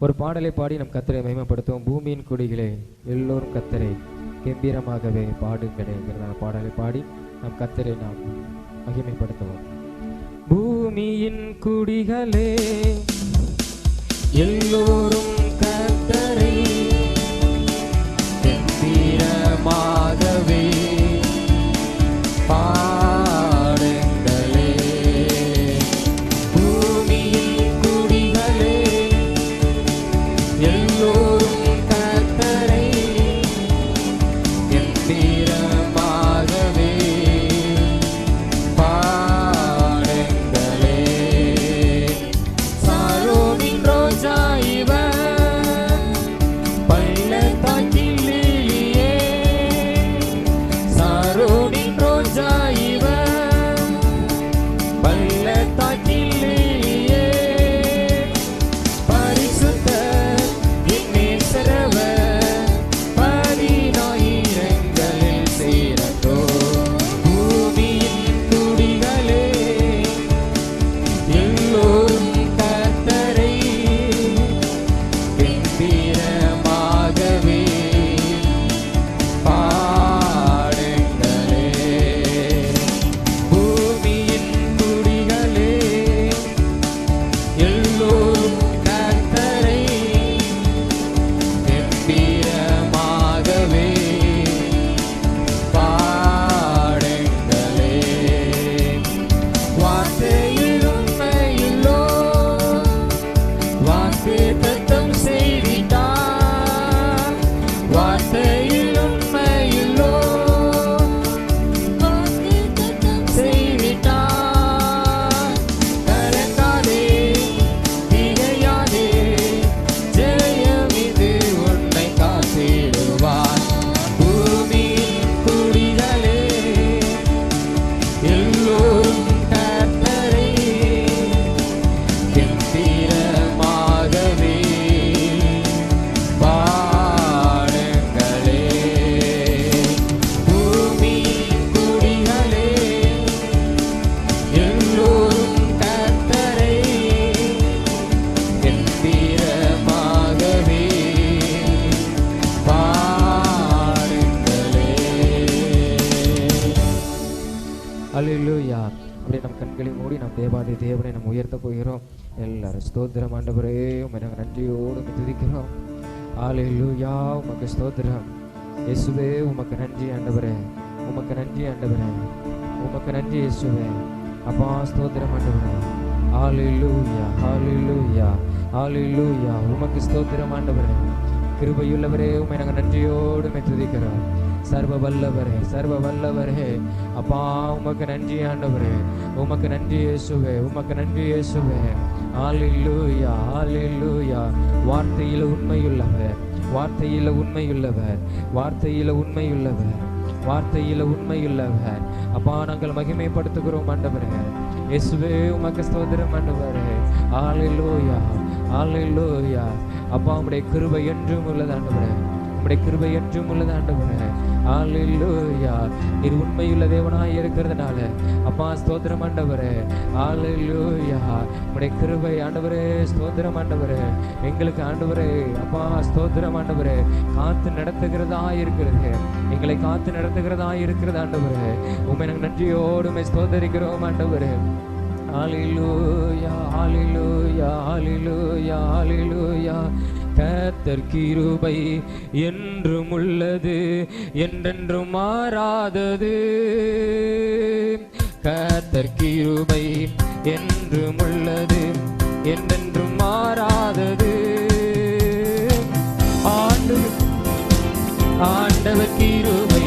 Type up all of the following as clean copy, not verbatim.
ஒரு பாடலை பாடி நம் கர்த்தரை மகிமைப்படுத்துவோம். பூமியின் குடிகளே எல்லோரும் கர்த்தரை கம்பீரமாகவே பாடுங்களே என்கிறதான பாடலை பாடி நம் கர்த்தரை நாம் மகிமைப்படுத்துவோம். பூமியின் குடிகளே எல்லோரும் கர்த்தரை கம்பீரமாகவே பாடுங்களே. பூமியின் குடிகளே எல்லோரும் கர்த்தரை கம்பீரமாகவே பாடுங்களே. சாரோனின் ரோஜா இவர், பள்ளத்தாக்கின் லில்லியே. சாரோனின் ரோஜா இவர், பள்ளத்தாக்கின் லில்லியே. பரிசுத்தர் இந்நேசரவர், பதினாயிரங்களில் சேரட்டும். பூமியின் குடிகளே எல்லோரும் கர்த்தரை கம்பீரமாகவே பாடுங்களே. பூமியின் குடிகளே எல்லோரும் கர்த்தரை கம்பீரமாகவே பாடுங்களே. வார்த்தையில் உண்மையுள்ளோ, வாக்குத்தத்தம் செய்திட்டார். வார்த்தையில் உண்மையுள்ளோ, வாக்குத்தத்தம் செய்திட்டார். கலங்காதே, திகையாதே, ஜெயம் இது உன்னை காத்திடுவார். பூமியின் குடிகளே எல்லோரும் கர்த்தரை கம்பீரமாகவே பாடுங்களே. பூமியின் குடிகளே எல்லோரும் கர்த்தரை கம்பீரமாகவே பாடுங்களே. அல்லேலூயா. அப்படியே நம் கண்களை மூடி நம் தேவாதி தேவனை நாம் உயர்த்த போகிறோம். எல்லாரும் ஸ்தோத்திரம் ஆண்டவரே, உம்மை நாங்கள் நன்றியோடு துதிக்கிறோம். அல்லேலூயா. உமக்கு ஸ்தோத்திரம் இயேசுவே, உமக்கு நன்றி ஆண்டவரே, உமக்கு நன்றி ஆண்டவரே, உமக்கு நன்றி இயேசுவே. அப்பா ஸ்தோத்திரம் ஆண்டவரே. அல்லேலூயா, அல்லேலூயா, அல்லேலூயா. உமக்கு ஸ்தோத்திரம் ஆண்டவரே. கிருபையுள்ளவரே, உம்மை நாங்கள் நன்றியோடு துதிக்கிறோம். சர்வ வல்லவரே, சர்வ வல்லவரே, அப்பா உமக்கு நன்றி ஆண்டவரே, உமக்கு நன்றி இயேசுவே, உமக்கு நன்றி இயேசுவே. அல்லேலூயா, அல்லேலூயா. வார்த்தையில உண்மையுள்ளவர், வார்த்தையில உண்மையுள்ளவர், வார்த்தையில உண்மையுள்ளவர், வார்த்தையில உண்மையுள்ளவர். அப்பா நாங்கள் மகிமைப்படுத்துகிறோம் ஆண்டவரே. இயேசுவே உமக்கு ஸ்தோத்திரம் ஆண்டவரே. அல்லேலூயா, அல்லேலூயா. அப்பா உம்முடைய கிருபை என்றும் உள்ளது ஆண்டவரே, உம்முடைய கிருபை என்றும் உள்ளது ஆண்டவரே. அல்லேலூயா. நீர் உண்மையுள்ள தேவனாய் இருக்கிறதுனால அப்பா ஸ்தோத்திரம் ஆண்டவரே. அல்லேலூயா. உம்முடைய கிருபை ஆண்டவரே, ஸ்தோத்திரம் ஆண்டவரே. எங்களுக்கு ஆண்டவரே அப்பா ஸ்தோத்திரம் ஆண்டவரே, காத்து நடத்துகிறதா இருக்கிறது, எங்களை காத்து நடத்துகிறதா இருக்கிறது ஆண்டவரே. உம்மை நாங்கள் நன்றியோடு உம்மை ஸ்தோத்தரிக்கிறோம் ஆண்டவரே. அல்லேலூயா, அல்லேலூயா, அல்லேலூயா, அல்லேலூயா. கர்த்தர் கிருபை என்றும் உள்ளது, என்றென்றும் மாறாதது. கர்த்தர் கிருபை என்றும் உள்ளது, என்றென்றும் மாறாதது. ஆண்டவர் கிருபை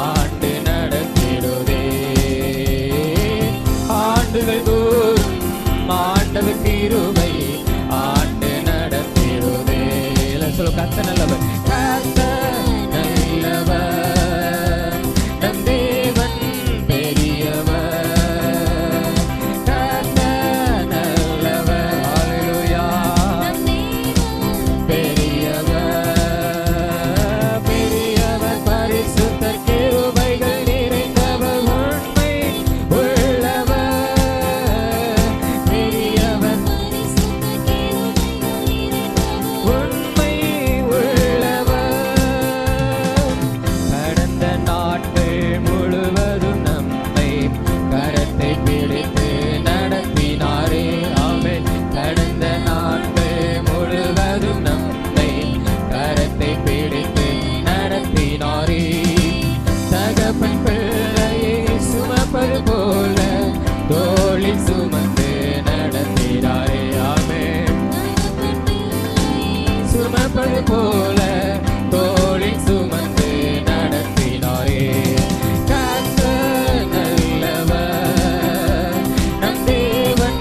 ஆண்டு நடத்திடுதே. ஆண்டுகள் தோறும் ஆண்டவர் கிருபை ஆண்டு நடத்திடுதே. சொல்ல கர்த்தர் நல்லவர், கர்த்தர் நல்லவர், நம் தேவன் பெரியவர். கர்த்தர் நல்லவர், அல்லேலூயா, பெரியவர், பெரியவர். போல தோளில் சுமந்து நடத்தினாரே. கர்த்தர் நல்லவர், நம் தேவன்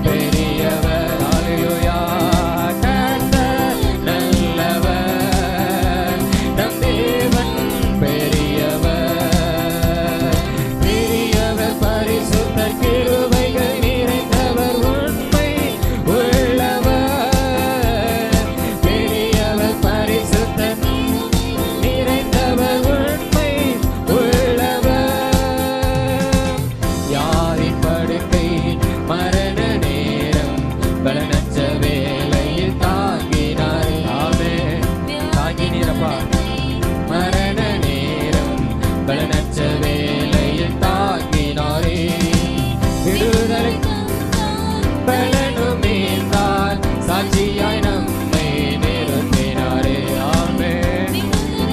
பெரியவர். ஹல்லேலூயா. கர்த்தர் நல்லவர், நம் தேவன் பெரியவர். பெரியவர் பரிசுத்தர், கிருபைகள் நிறைந்தவர், உண்மை உள்ளவர். பெரியவர் பரிசுத்தர், நிறைந்தவர், உண்மை உள்ளவர். யாரின் படுக்கை மரண நேரம் பலனற்ற வேளையில் தாங்கினார். ஆமென். தாங்கினீரப்பா. மரண நேரம் பலனற்ற வேளையில் தாங்கினாரே. விடுதலை பலனும் மீந்தார், சாட்சியாய் நம்மை நிறுத்தினாரே. ஆமென்.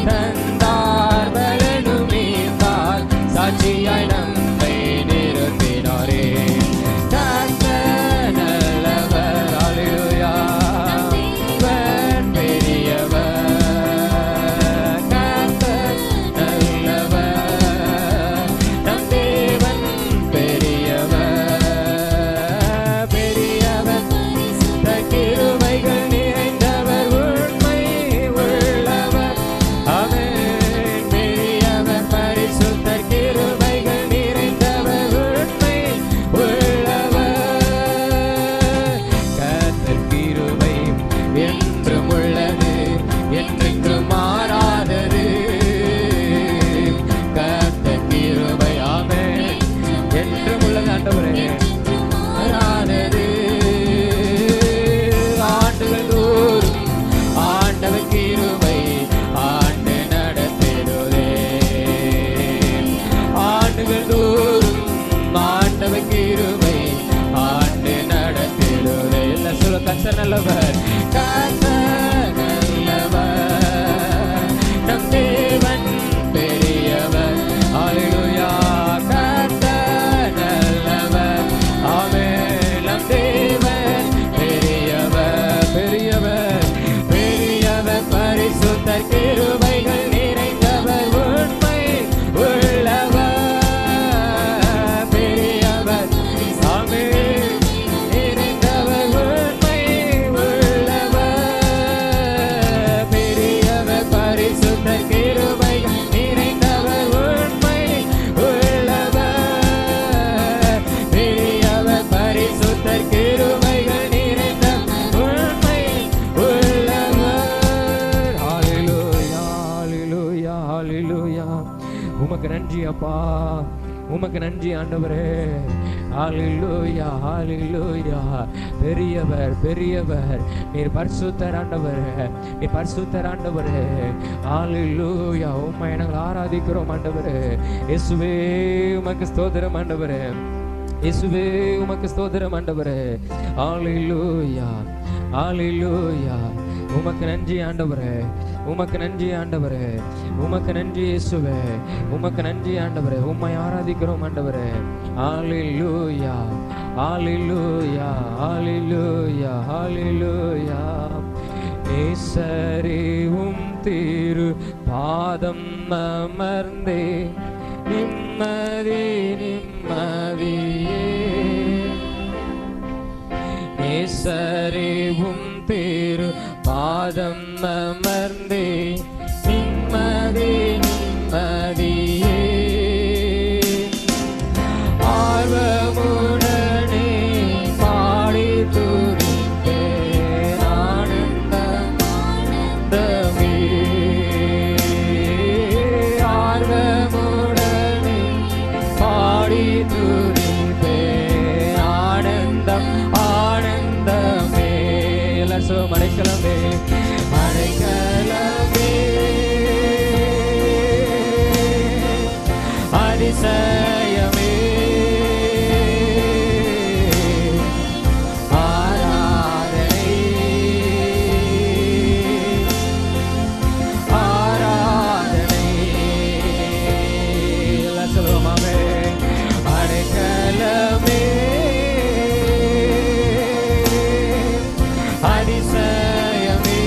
தந்தார் பலனும் மீந்தார், சாட்சியாய் நம்மை நிறுத்தினாரே. கர்த்தர் நல்லவர். ஹல்லேலூயா. தேவன் பெரியவர். கர்த்தர் நல்லவர், நம் தேவன் பெரியவர். பெரியவர் கிருபைகள் நிறைந்தவர், உண்மை உள்ளவர். ஆமென். பெரியவர் பரிசுத்தர், கிருபைகள் நிறைந்தவர், உண்மை உள்ளவர். கர்த்தர் கிருபை என்றும் உள்ளது, என்றென்றும் மாறாதது. கர்த்தர் கிருபை ஆமென் என்றும் உள்ளது. ஆண்டவரே மாறாதது. ஆண்டுகள் தோறும் ஆண்டவர் கிருபை ஆண்டு நடத்திடுதே. ஆண்டுகள் தோறும் ஆண்டவர் கிருபை ஆண்டு நடத்திடுதே. எல்லாம் சொல்ல. கர்த்தர் நல்லவர். கர்த்தர் நல்லவர், நம் தேவன் பெரியவர். ஹல்லேலூயா. கர்த்தர் நல்லவர். ஆமென். நம் தேவன் பெரியவர். பெரியவர் பெரியவர் பரிசுத்தர், கிருபைகள் நிறைந்தவர், உண்மை உள்ளவர். பெரியவர் ஆமென் நிறைந்தவர், உண்மை உள்ளவர். பெரியவர் பரிசுத்தர், கிருபைகள் நிறைந்தவர், உண்மை உள்ளவர். பெரியவர் பரிசுத்தர், கிருபைகள் நிறைந்தவர், உண்மை உள்ளவர். ஹல்லேலூயா. ஹல்லேலூயா. ஹல்லேலூயா. உமக்கு நன்றி அப்பா, உமக்கு நன்றி ஆண்டவரே. ஹல்லேலூயா. ஹல்லேலூயா. பெரியவர் பெரியவர், நீர் பரிசுத்தர் ஆண்டவரே, நீ பரிசுத்தர் ஆண்டவரே. ஹல்லேலூயா. உம்மை நாங்கள் ஆராதிக்கிறோம் ஆண்டவரே. இயேசுவே உமக்கு ஸ்தோத்திரம் ஆண்டவரே. இயேசுவே உமக்கு ஸ்தோத்திரம் ஆண்டவரே. ஹல்லேலூயா. ஹல்லேலூயா. உமக்கு நன்றி ஆண்டவரே, உமக்கு நன்றி ஆண்டவரே, உமக்கு நன்றி இயேசுவே, உமக்கு நன்றி ஆண்டவரே. உம்மை ஆராதிக்கிறோம் ஆண்டவரே. ஹல்லேலூயா. ஹல்லேலூயா. ஹல்லேலூயா. ஹல்லேலூயா. நேசரே உம் திரு பாதம் அமர்ந்தே, நிம்மதி நிம்மதியே. நேசரே உம் திரு பாதம் அமர்ந்தே, நிம்மதி நிம்மதியே. ஆர்வமுடனே பாடி துதிப்பேன், ஆனந்தம் ஆனந்தமே. ஆர்வமுடனே பாடி துதிப்பேன், ஆனந்தம் ஆனந்தமே. எல்லாரும் அடைக்கலமே, அடைக்கலமே, அதிசயமே. ஆராதனை ஆராதனை. எல்லாம் சொல்லுவோமாமே. அடைக்கலமே, அதிசயமே.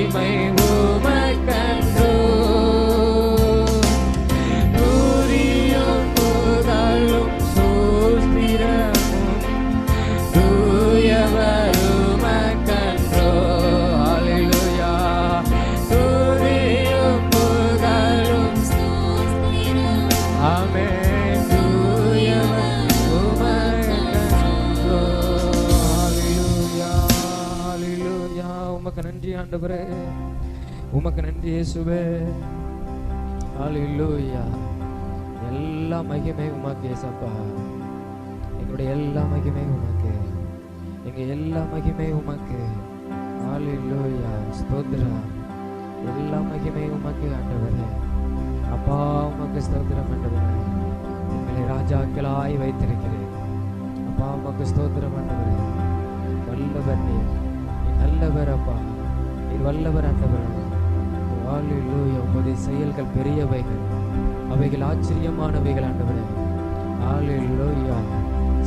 மகிமை உமக்கன்றோ, துதியும் புகழும் ஸ்தோத்திரமும் தூயவர் உமக்கன்றோ. ஹல்லேலூயா. துதியும் புகழும் ஆமென் தூயவர் உமக்கன்றோ. ஹல்லேலூயா. ஹல்லேலூயா. உமக்கு நன்றி ஆண்டவரே, உமக்கு நன்றி இயேசுவே. ஹல்லேலூயா. எல்லா மகிமை உமக்கு இயேசப்பா. எங்களுடைய எல்லா மகிமை உமக்கு, எங்க எல்லா மகிமை உமக்கு. ஹல்லேலூயா. ஸ்தோத்திரம். எல்லா மகிமை உமக்கு ஆண்டவரே. அப்பா உமக்கு ஸ்தோத்திரம் ஆண்டவரே. எங்களை ராஜாக்களாய் வைத்திருக்கிறேன் அப்பா. உமக்கு ஸ்தோத்திரம் ஆண்டவரே. வல்லவர் நீர், நீ நல்லவர் அப்பா, நீர் வல்லவர் ஆண்டவரே. ஹல்லேலூயா. உமது செயல்கள் பெரியவைகள், அவைகள் ஆச்சரியமானவைகள் ஆண்டவரே. ஹல்லேலூயா.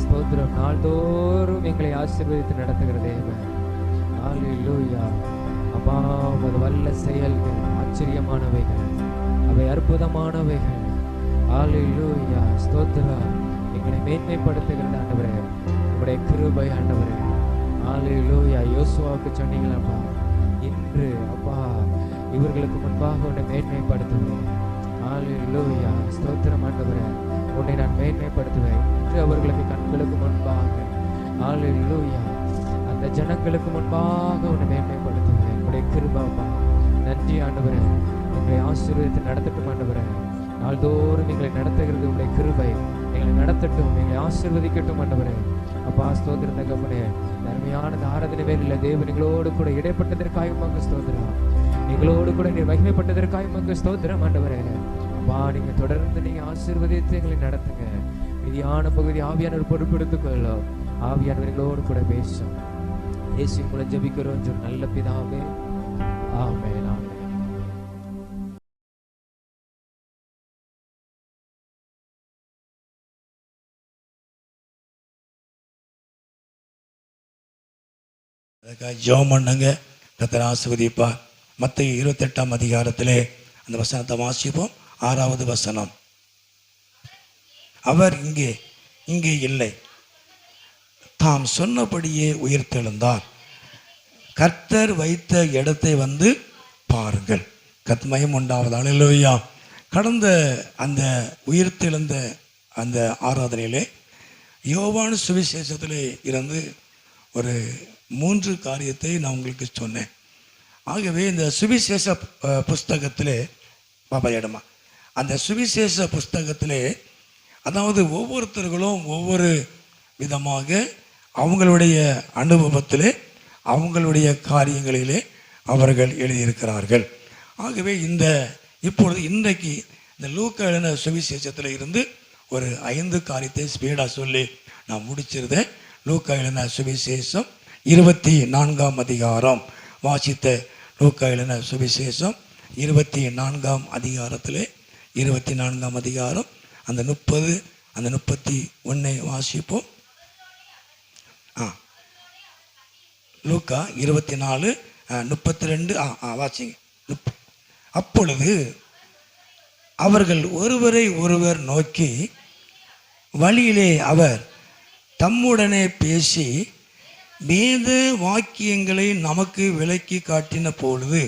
ஸ்தோத்திரம். நாள்தோறும் எங்களை ஆசீர்வதித்து நடத்துகிற தேவன். ஹல்லேலூயா. அப்பா உமது வல்ல செயல்கள் ஆச்சரியமானவைகள், அவை அற்புதமானவைகள். ஹல்லேலூயா. ஸ்தோத்திரம். எங்களை மேன்மைப்படுத்துகிறது ஆண்டவரே, உங்களுடைய கிருபை ஆண்டவரே. ஹல்லேலூயா. யோசுவாவுக்கு சொன்னீங்களப்பா, இன்று அப்பா இவர்களுக்கு முன்பாக உன்னை மேன்மைப்படுத்துவேன். ஹல்லேலூயா. ஸ்தோத்திரம் ஆண்டவரே. உன்னை நான் மேன்மைப்படுத்துவேன் இன்று அவர்களுக்கு கண்களுக்கு முன்பாக. ஹல்லேலூயா. அந்த ஜனங்களுக்கு முன்பாக உன்னை மேன்மைப்படுத்துவேன். உங்களுடைய கிருபைப்பா. நன்றி ஆண்டவரே. எங்களை ஆசீர்வதித்து நடத்தட்டும் ஆண்டவரே. நாள்தோறும் எங்களை நடத்துகிறது உங்களுடைய கிருபை. எங்களை நடத்தட்டும், எங்களை ஆசீர்வதிக்கட்டும் ஆண்டவரே. அப்பா ஸ்தோத்திரம் தகப்பனே. அருமையான ஆராதனை வேளையில் தேவன் எங்களோடு கூட இடைப்பட்டதற்காக உமக்கு ஸ்தோத்திரம். எங்களோடு கூட நீர் மகிமைப்பட்டதற்காக உமக்கு ஸ்தோத்திரம் ஆண்டவரே. அப்பா நீங்க தொடர்ந்து நீங்க ஆசீர்வதித்து எங்களை நடத்துங்க. மீதியான பகுதி ஆவியானவர் பொறுப்பெடுத்துக் கொள்ளும். ஆவியானவர் எங்களோடு கூட பேசும். இயேசு மூலம் ஜெபிக்கிறோம் நல்ல பிதாவே. ஆமென். ஆமென். அதுக்காக ஜெபம் பண்ணுங்க. கர்த்தர் ஆசீர்வதிப்பார். மத்தேயு 28ஆம் அதிகாரத்திலே அந்த வசனத்தை வாசிப்போம். 6வது வசனம். அவர் இங்கே இல்லை, தாம் சொன்னபடியே உயிர்த்தெழுந்தார். கர்த்தர் வைத்த இடத்தை வந்து பாருங்கள். கர்த்தமயம் உண்டாவது. அல்லேலூயா. கடந்த அந்த உயிர்த்தெழுந்த அந்த ஆராதனையிலே யோவான் சுவிசேஷத்திலே இருந்து ஒரு 3 காரியத்தை நான் உங்களுக்கு சொன்னேன். ஆகவே இந்த சுவிசேஷ புஸ்தகத்திலே பாபா இடமா அந்த சுவிசேஷ புஸ்தகத்திலே அதாவது ஒவ்வொருத்தர்களும் ஒவ்வொரு விதமாக அவங்களுடைய அனுபவத்திலே அவங்களுடைய காரியங்களிலே அவர்கள் எழுதியிருக்கிறார்கள். ஆகவே இப்பொழுது இன்றைக்கு இந்த லூக்கா எழுதின சுவிசேஷத்தில் இருந்து ஒரு 5 காரியத்தை ஸ்பீடாக சொல்லி நான் முடிச்சிருந்தேன். லூக்கா எழுதின சுவிசேஷம் 24ஆம் அதிகாரம் வாசித்த லூக்கா எழுதின சுவிசேஷம் 24ஆம் அதிகாரத்திலே 24ஆம் அதிகாரம் அந்த 30 அந்த 31 வாசிப்போம். லூக்கா 24 32 வாசிங்க. அப்பொழுது அவர்கள் ஒருவரை ஒருவர் நோக்கி வழியிலே அவர் தம்முடனே பேசி வேத வாக்கியங்களை நமக்கு விளக்கி காட்டின பொழுது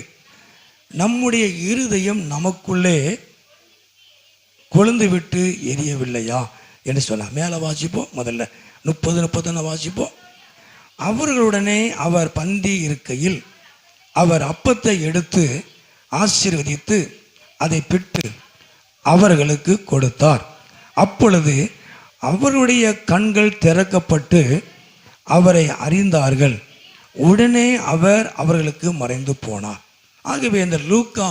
நம்முடைய இருதயம் நமக்குள்ளே கொழுந்து விட்டு எரியவில்லையா என்று சொன்னார். மேலே வாசிப்போம். முதல்ல 30-31 வாசிப்போம். அவர்களுடனே அவர் பந்தி இருக்கையில் அவர் அப்பத்தை எடுத்து ஆசீர்வதித்து அதை பிட்டு அவர்களுக்கு கொடுத்தார். அப்பொழுது அவருடைய கண்கள் திறக்கப்பட்டு அவரை அறிந்தார்கள். உடனே அவர் அவர்களுக்கு மறைந்து போனார். ஆகவே இந்த லூக்கா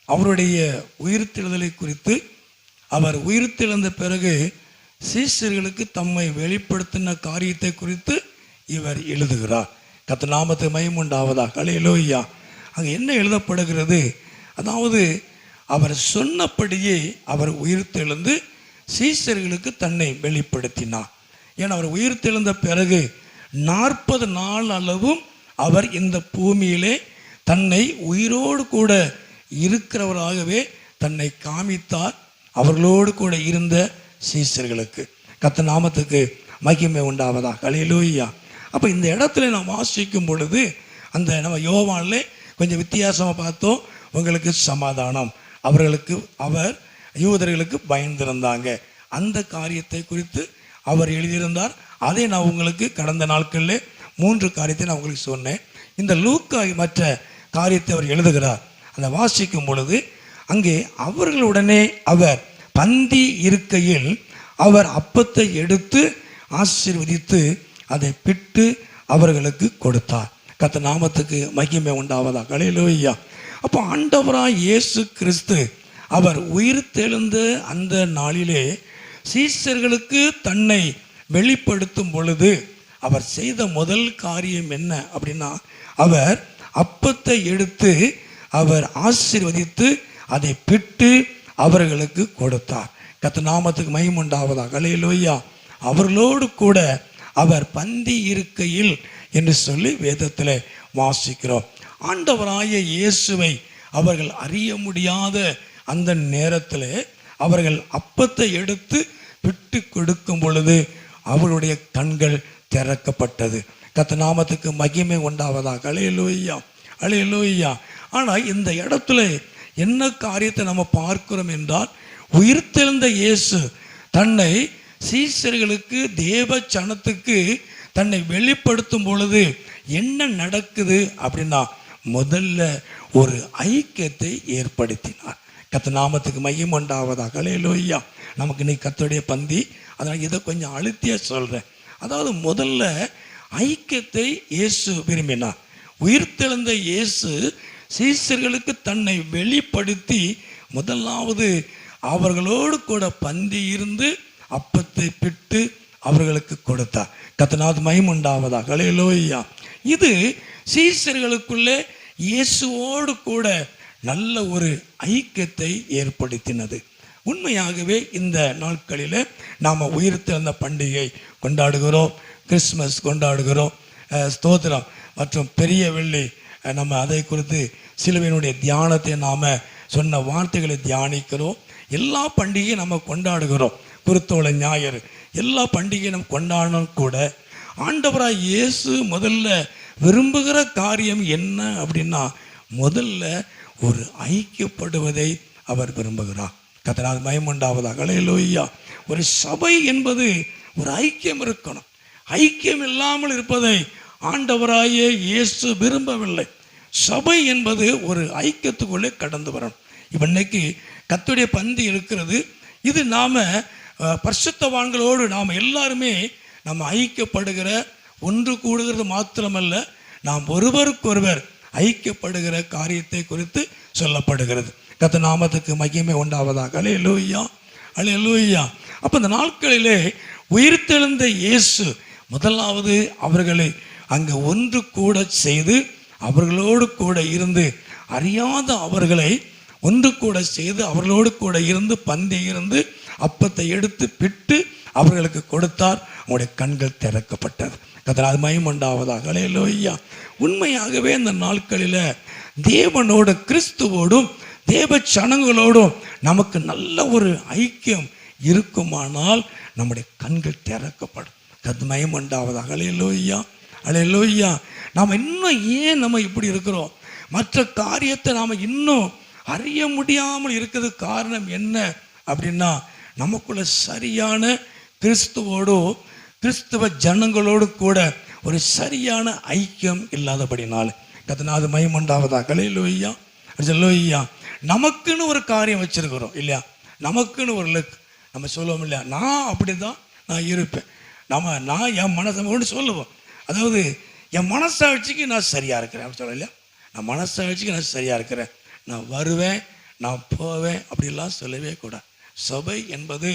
அவருடைய உயிர்த்தெழுதலை குறித்து அவர் உயிர்த்தெழுந்த பிறகு சீஷர்களுக்கு தம்மை வெளிப்படுத்தின காரியத்தை குறித்து இவர் எழுதுகிறார். கர்த்தர் நாமத்துக்கு மகிமை உண்டாவதாக. அல்லேலூயா. அங்கே என்ன எழுதப்படுகிறது? அதாவது அவர் சொன்னபடியே அவர் உயிர்த்தெழுந்து சீஷர்களுக்கு தன்னை வெளிப்படுத்தினார். ஏன்னா அவர் உயிர்த்தெழுந்த பிறகு 40 நாள் அளவும் அவர் இந்த பூமியிலே தன்னை உயிரோடு கூட இருக்கிறவராகவே தன்னை காமித்தார் அவர்களோடு கூட இருந்த சீஷர்களுக்கு. கர்த்தர் நாமத்துக்கு மகிமை உண்டாவதாக. ஹல்லேலூயா. அப்போ இந்த இடத்துல நாம் வாசிக்கும் பொழுது அந்த நம்ம யோவானிலே கொஞ்சம் வித்தியாசமாக பார்த்தோம். உங்களுக்கு சமாதானம், அவர்களுக்கு அவர் யூதர்களுக்கு பயந்திருந்தாங்க, அந்த காரியத்தை குறித்து அவர் எழுதியிருந்தார். அதை நான் உங்களுக்கு கடந்த நாட்களில் 3 காரியத்தை நான் உங்களுக்கு சொன்னேன். இந்த லூக்கா மற்ற காரியத்தை அவர் எழுதுகிறார். அந்த வாசிக்கும் பொழுது அங்கே அவர்களுடனே அவர் பந்தி இருக்கையில் அவர் அப்பத்தை எடுத்து ஆசீர்வதித்து அதை பிட்டு அவர்களுக்கு கொடுத்தார். கர்த்தர் நாமத்துக்கு மகிமை உண்டாவதாக. ஹல்லேலூயா. அப்போ ஆண்டவராய் இயேசு கிறிஸ்து அவர் உயிர் தெழுந்த அந்த நாளிலே சீஷர்களுக்கு தன்னை வெளிப்படுத்தும் பொழுது அவர் செய்த முதல் காரியம் என்ன அப்படின்னா, அவர் அப்பத்தை எடுத்து அவர் ஆசீர்வதித்து அதை பிட்டு அவர்களுக்கு கொடுத்தார். கர்த்தர் நாமத்துக்கு மகிமை உண்டாவதாக. ஹல்லேலூயா. அவர்களோடு கூட அவர் பந்தி இருக்கையில் என்று சொல்லி வேதத்தில் வாசிக்கிறோம். ஆண்டவராய இயேசுவை அவர்கள் அறிய முடியாத அந்த நேரத்தில் அவர்கள் அப்பத்தை எடுத்து பிட்டு கொடுக்கும் பொழுது அவருடைய கண்கள் திறக்கப்பட்டது. கர்த்தர் நாமத்துக்கு மகிமை உண்டாவதாக. ஹல்லேலூயா, ஹல்லேலூயா. ஆனால் இந்த இடத்துல என்ன காரியத்தை நம்ம பார்க்கிறோம் என்றால், உயிர்த்தெழுந்த இயேசு தன்னை சீஷர்களுக்கு தேவ சனத்துக்கு தன்னை வெளிப்படுத்தும் பொழுது என்ன நடக்குது அப்படின்னா, முதல்ல ஒரு ஐக்கியத்தை ஏற்படுத்தினார். கர்த்தர் நாமத்துக்கு மகிமை உண்டாவதாக. ஹல்லேலூயா. நமக்கு இன்னைக்கு கர்த்தருடைய பந்தி, அதனால் இதை கொஞ்சம் அழுத்தியா சொல்கிறேன். அதாவது முதல்ல ஐக்கியத்தை இயேசு விரும்பினார். உயிர்த்தெழுந்த இயேசு சீஷர்களுக்கு தன்னை வெளிப்படுத்தி முதலாவது அவர்களோடு கூட பந்தி இருந்து அப்பத்தை பிட்டு அவர்களுக்கு கொடுத்தார். கர்த்தருக்கு மகிமை உண்டாவதாக. ஹல்லேலூயா. இது சீஷர்களுக்குள்ளே இயேசுவோடு கூட நல்ல ஒரு ஐக்கியத்தை ஏற்படுத்தினது. உண்மையாகவே இந்த நாட்களில் நாம் உயிர்த்தெழுந்த பண்டிகை கொண்டாடுகிறோம், கிறிஸ்மஸ் கொண்டாடுகிறோம், ஸ்தோத்திரம் மற்றும் பெரிய வெள்ளி. நம்ம அதை குறித்து சிலுவையினுடைய தியானத்தை நாம் சொன்ன வார்த்தைகளை தியானிக்கிறோம். எல்லா பண்டிகையும் நம்ம கொண்டாடுகிறோம். குருத்தோலை ஞாயிறு எல்லா பண்டிகையும் நம்ம கொண்டாடணும் கூட. ஆண்டவராய் இயேசு முதல்ல விரும்புகிற காரியம் என்ன அப்படின்னா, முதல்ல ஒரு ஐக்கியப்படுவதை அவர் விரும்புகிறார். கர்த்தருக்கு மகிமை உண்டாவதாக. ஹல்லேலூயா. ஒரு சபை என்பது ஒரு ஐக்கியம் இருக்கணும். ஐக்கியம் இல்லாமல் இருப்பதை ஆண்டவராய இயேசு விரும்பவில்லை. சபை என்பது ஒரு ஐக்கியத்துக்குள்ளே கடந்து வரணும். இன்னைக்கு கர்த்தருடைய பந்தி இருக்கிறது. இது நாம் பரிசுத்தவான்களோடு நாம் எல்லாருமே நம்ம ஐக்கியப்படுகிற, ஒன்று கூடுகிறது மாத்திரமல்ல, நாம் ஒருவருக்கொருவர் ஐக்கியப்படுகிற காரியத்தை குறித்து சொல்லப்படுகிறது. கர்த்தர் நாமத்துக்கு மகிமை உண்டாவதாக. ஹல்லேலூயா, ஹல்லேலூயா. அப்போ இந்த நாட்களிலே உயிர்த்தெழுந்த இயேசு முதலாவது அவர்களை அங்கே ஒன்று கூட செய்து அவர்களோடு கூட இருந்து, அறியாத அவர்களை ஒன்று கூட செய்து அவர்களோடு கூட இருந்து பந்தி இருந்து அப்பத்தை எடுத்து பிட்டு அவர்களுக்கு கொடுத்தார். அவருடைய கண்கள் திறக்கப்பட்டது. கர்த்தருக்கு மகிமை உண்டாவதாக. ஹல்லேலூயா. உண்மையாகவே இந்த நாட்களில் தேவனோடு, கிறிஸ்துவோடும் தேவ சனங்களோடும் நமக்கு நல்ல ஒரு ஐக்கியம் இருக்குமானால் நம்முடைய கண்கள் திறக்கப்படும். கர்த்தருக்கு மகிமை உண்டாவதாக. ஹல்லேலூயா, ஹல்லேலூயா. நாம் இன்னும் ஏன் நம்ம இப்படி இருக்கிறோம், மற்ற காரியத்தை நாம் இன்னும் அறிய முடியாமல் இருக்கிறது காரணம் என்ன அப்படின்னா, நமக்குள்ள சரியான கிறிஸ்துவோடு கிறிஸ்துவ ஜனங்களோடு கூட ஒரு சரியான ஐக்கியம் இல்லாதபடினால. கர்த்தருக்கு மகிமை உண்டாவதாக. ஹல்லேலூயா, ஹல்லேலூயா. நமக்குன்னு ஒரு காரியம் வச்சிருக்கிறோம் இல்லையா, நமக்குன்னு ஒரு லுக் நம்ம சொல்லுவோம் இல்லையா, நான் அப்படி தான் நான் இருப்பேன், நான் என் மனசை சொல்லுவோம். அதாவது என் மனசாட்சிக்கு நான் சரியாக இருக்கிறேன் அப்படி சொல்ல இல்லையா, நான் மனசாட்சிக்கு நான் சரியாக இருக்கிறேன், நான் வருவேன், நான் போவேன் அப்படிலாம் சொல்லவே கூடாது. சபை என்பது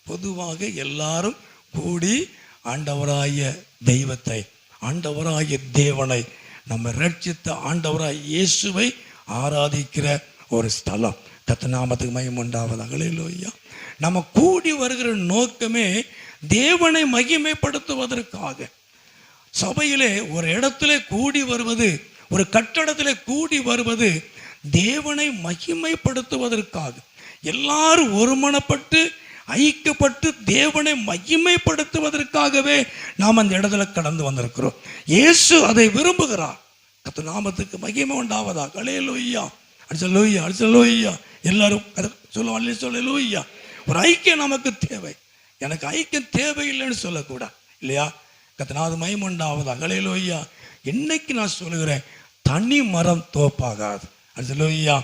பொதுவாக எல்லாரும் கூடி ஆண்டவராய தெய்வத்தை, ஆண்டவராய தேவனை, நம்ம ரட்சித்த ஆண்டவராய் இயேசுவை ஆராதிக்கிற ஒரு ஸ்தலம். கர்த்தர் நாமத்துக்கு மகிமை உண்டாவதாக. ஹல்லேலூயா. நம்ம கூடி வருகிற நோக்கமே தேவனை மகிமைப்படுத்துவதற்காக. சபையிலே ஒரு இடத்துல கூடி வருவது ஒரு கட்டடத்தில் கூடி வருவது தேவனை மகிமைப்படுத்துவதற்காக. எல்லாரும் ஒருமனப்பட்டு ஐக்கியப்பட்டு தேவனை மகிமைப்படுத்துவதற்காகவே நாம் அந்த இடத்துல கடந்து வந்திருக்கிறோம். இயேசு அதை விரும்புகிறார். கர்த்தர் நாமத்துக்கு மகிமை உண்டாவதா. அல்லேலூயா, அல்லேலூயா, அல்லேலூயா. எல்லாரும் சொல்லுவோம் அல்லேலூயா. ஒரு ஐக்கியம் நமக்கு தேவை. எனக்கு ஐக்கியம் தேவையில்லைன்னு சொல்லக்கூடாது இல்லையா? கர்த்தர் மகிமை உண்டாவதா. அல்லேலூயா. இன்னைக்கு நான் சொல்லுகிறேன், தனி மரம் தோப்பாகாது. அல்லேலூயா.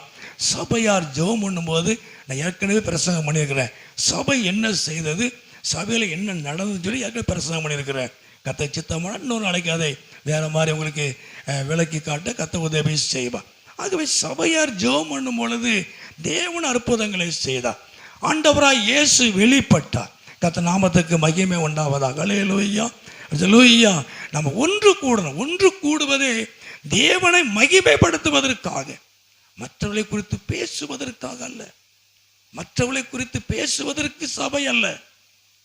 சபையார் ஜெபம் பண்ணும்போது நான் ஏற்கனவே பிரசங்கம் பண்ணியிருக்கிறேன். சபை என்ன செய்தது, சபையில் என்ன நடந்ததுன்னு சொல்லி ஏற்கனவே பிரசங்கம் பண்ணியிருக்கிறேன். கத்தை சித்தமான இன்னொரு நாளைக்கு அதை வேற மாதிரி உங்களுக்கு விளக்கி காட்ட கத்த உதவி செய்வார். ஆகவே சபையார் ஜெபம் பண்ணும் பொழுது தேவன் அற்புதங்களை செய்தார். ஆண்டவராய் இயேசு வெளிப்பட்டார். கத்த நாமத்துக்கு மகிமை உண்டாவதாக. அல்லேலூயா, அல்லேலூயா. நம்ம ஒன்று கூடணும். ஒன்று கூடுவதே தேவனை மகிமைப்படுத்துவதற்காக, மற்றவர்களை குறித்து பேசுவதற்காக அல்ல. மற்றவர்களை குறித்து பேசுவதற்கு சபை அல்ல.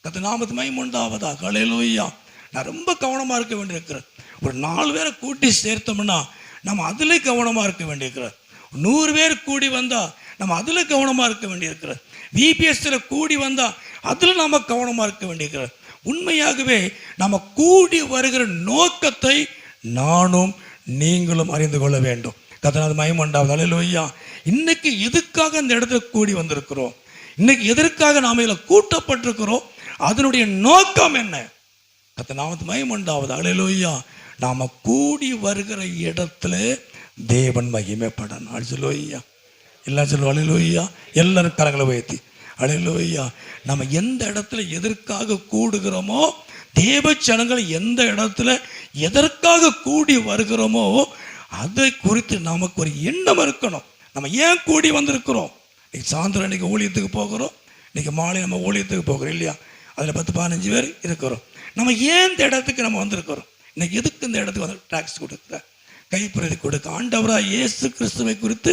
கர்த்தர் நாமத்துக்கு மகிமை உண்டாவதாக. அல்லேலூயா. நான் ரொம்ப கவனமாக இருக்க வேண்டியிருக்கிறேன். ஒரு 4 பேரை கூட்டி சேர்த்தோம்னா நம்ம அதில் கவனமாக இருக்க வேண்டியிருக்கிறோம். 100 பேர் கூடி வந்தால் நம்ம அதில் கவனமாக இருக்க வேண்டியிருக்கிறோம். விபிஎஸ்ல கூடி வந்தால் அதில் நாம் கவனமாக இருக்க வேண்டியிருக்கிறோம். உண்மையாகவே நம்ம கூடி வருகிற நோக்கத்தை நானும் நீங்களும் அறிந்து கொள்ள வேண்டும். கர்த்தர் மகிமை உண்டாவதாக. அல்லேலூயா. இன்னைக்கு எதுக்காக அந்த இடத்துல கூடி வந்திருக்கிறோம், இன்னைக்கு எதற்காக நாம இதில் கூட்டப்பட்டிருக்கிறோம், அதனுடைய நோக்கம் என்ன? கர்த்தர் நாமத்துக்கு மகிமை உண்டாவதாக. அல்லேலூயா. நாம கூடி வருகிற இடத்துல தேவன் மகிமைப்படணும். அல்லேலூயா. எல்லாம் சொல்லுவோம் அல்லேலூயா. எல்லாரும் கரங்களை உயர்த்தி அல்லேலூயா. நம்ம எந்த இடத்துல எதற்காக கூடுகிறோமோ, தேவ ஜனங்கள் எந்த இடத்துல எதற்காக கூடி வருகிறோமோ அதை குறித்து நமக்கு ஒரு எண்ணம் இருக்கணும். நம்ம ஏன் கூடி வந்திருக்கிறோம்? இன்னைக்கு சாயந்தரம் இன்னைக்கு ஊழியத்துக்கு போகிறோம், இன்னைக்கு மாலை நம்ம ஊழியத்துக்கு போகிறோம் இல்லையா? அதில் 10-15 பேர் இருக்கிறோம். நம்ம ஏன் இந்த இடத்துக்கு நம்ம வந்திருக்கிறோம்? இன்னைக்கு எதுக்கு இந்த இடத்துக்கு வந்து டாக்ஸ் கொடுக்க, கைப்பிரதி கொடுக்க, ஆண்டவராக இயேசு கிறிஸ்துவை குறித்து